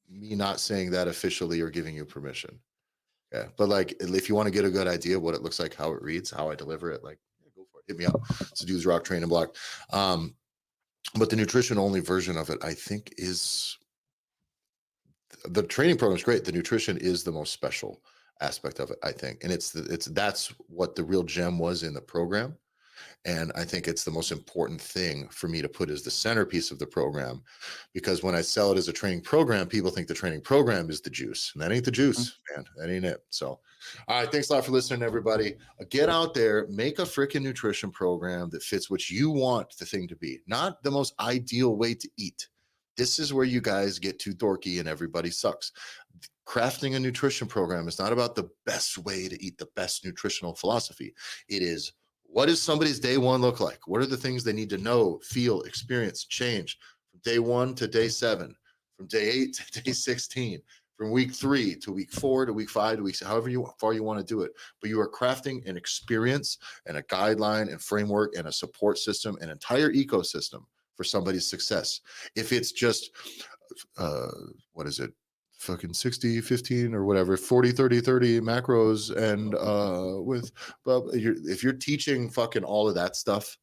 me not saying that officially or giving you permission. Yeah. But like if you want to get a good idea of what it looks like, how it reads, how I deliver it, like yeah, go for it. Hit me up. It's a Dudes Rock Training Block. But the nutrition only version of it, I think, is the training program is great. The nutrition is the most special aspect of it, I think. And that's what the real gem was in the program. And I think it's the most important thing for me to put as the centerpiece of the program, because when I sell it as a training program, people think the training program is the juice, and that ain't the juice, man. That ain't it. So, all right, thanks a lot for listening, everybody. Get out there, make a freaking nutrition program that fits what you want the thing to be, not the most ideal way to eat. This is where you guys get too dorky and everybody sucks. Crafting a nutrition program is not about the best way to eat, the best nutritional philosophy. It is, what does somebody's day one look like? What are the things they need to know, feel, experience, change from day 1 to day 7, from day 8 to day 16, from week 3 to week 4 to week 5 to week, however far you want to do it. But you are crafting an experience and a guideline and framework and a support system, an entire ecosystem for somebody's success. If it's just, what is it? Fucking 60 15 or whatever, 40 30 30 macros, and if you're teaching fucking all of that stuff,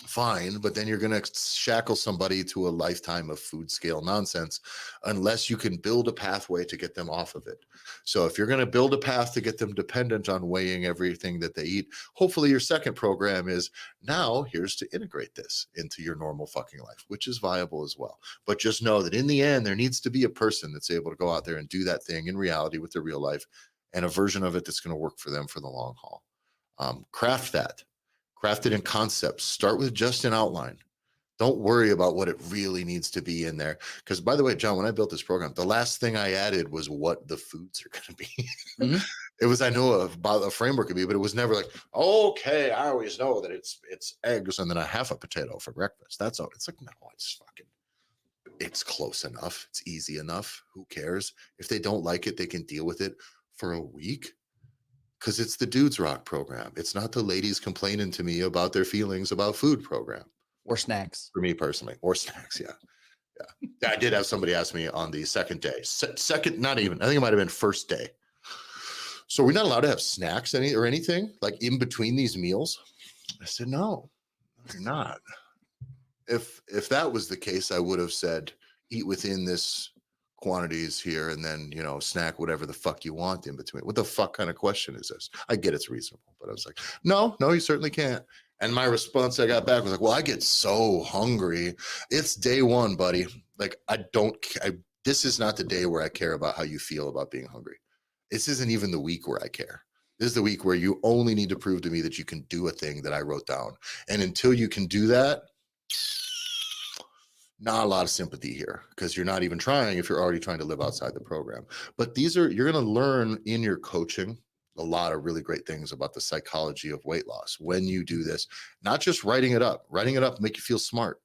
fine, but then you're going to shackle somebody to a lifetime of food scale nonsense unless you can build a pathway to get them off of it. So if you're going to build a path to get them dependent on weighing everything that they eat, hopefully your second program is, now here's to integrate this into your normal fucking life, which is viable as well. But just know that in the end, there needs to be a person that's able to go out there and do that thing in reality with their real life, and a version of it that's going to work for them for the long haul. Craft that. Craft it in concepts. Start with just an outline. Don't worry about what it really needs to be in there. Because by the way, John, when I built this program, the last thing I added was what the foods are going to be. Mm-hmm. It was, I know about a framework could be, but it was never like, okay, I always know that it's eggs and then a half a potato for breakfast. That's all. It's like, no, it's close enough. It's easy enough. Who cares? If they don't like it, they can deal with it for a week. Because it's the Dudes Rock program. It's not the ladies complaining to me about their feelings about food program. Or snacks. For me personally. Or snacks, yeah. Yeah. I did have somebody ask me on the second day. Second, not even. I think it might have been first day. So we're not allowed to have snacks or anything like in between these meals? I said, no, you're not. If that was the case, I would have said, eat within this quantities here, and then snack whatever the fuck you want in between. What the fuck kind of question is this? I get it's reasonable, but I was like, no, you certainly can't. And my response I got back was like, well, I get so hungry. It's day 1, buddy. Like, this is not the day where I care about how you feel about being hungry. This isn't even the week where I care. This is the week where you only need to prove to me that you can do a thing that I wrote down. And until you can do that, not a lot of sympathy here, because you're not even trying if you're already trying to live outside the program. But you're going to learn in your coaching a lot of really great things about the psychology of weight loss when you do this. Not just writing it up make you feel smart.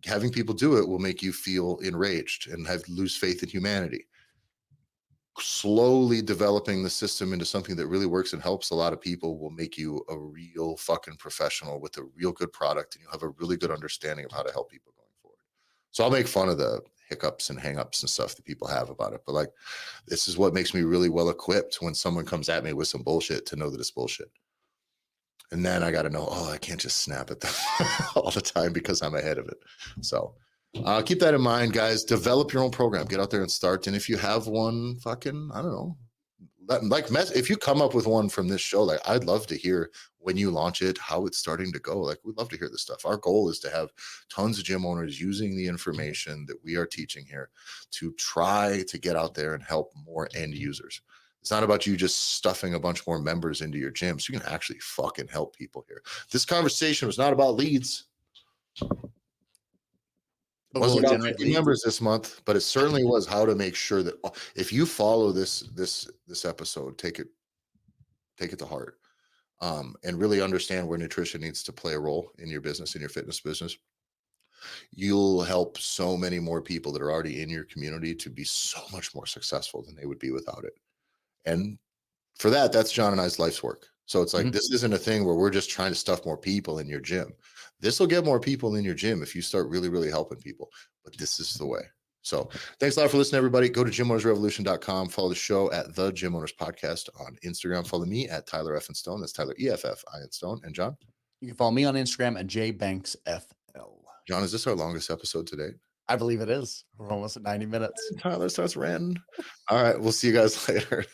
Having people do it will make you feel enraged and lose faith in humanity. Slowly developing the system into something that really works and helps a lot of people will make you a real fucking professional with a real good product, and you'll have a really good understanding of how to help people going forward. So I'll make fun of the hiccups and hangups and stuff that people have about it, but like, this is what makes me really well equipped when someone comes at me with some bullshit to know that it's bullshit. And then I got to know, I can't just snap at them all the time because I'm ahead of it. So keep that in mind, guys. Develop your own program. Get out there and start. And if you have one, fucking, I don't know, if you come up with one from this show, like, I'd love to hear when you launch it, how it's starting to go. Like, we'd love to hear this stuff. Our goal is to have tons of gym owners using the information that we are teaching here to try to get out there and help more end users. It's not about you just stuffing a bunch more members into your gym. So you can actually fucking help people here. This conversation was not about leads. But will Wasn't it about generate 50 leads? members this month, but it certainly was how to make sure that if you follow this episode, take it to heart, and really understand where nutrition needs to play a role in your business, in your fitness business. You'll help so many more people that are already in your community to be so much more successful than they would be without it. And for that, that's John and I's life's work. So it's like, Mhm. this isn't a thing where we're just trying to stuff more people in your gym. This will get more people in your gym if you start really, really helping people. But this is the way. So thanks a lot for listening, everybody. Go to gymownersrevolution.com. Follow the show at the Gym Owners Podcast on Instagram. Follow me at Tyler F. and Stone. That's Tyler EFF Stone. And John? You can follow me on Instagram at jbanksfl. John, is this our longest episode today? I believe it is. We're almost at 90 minutes. Tyler starts ranting. All right. We'll see you guys later.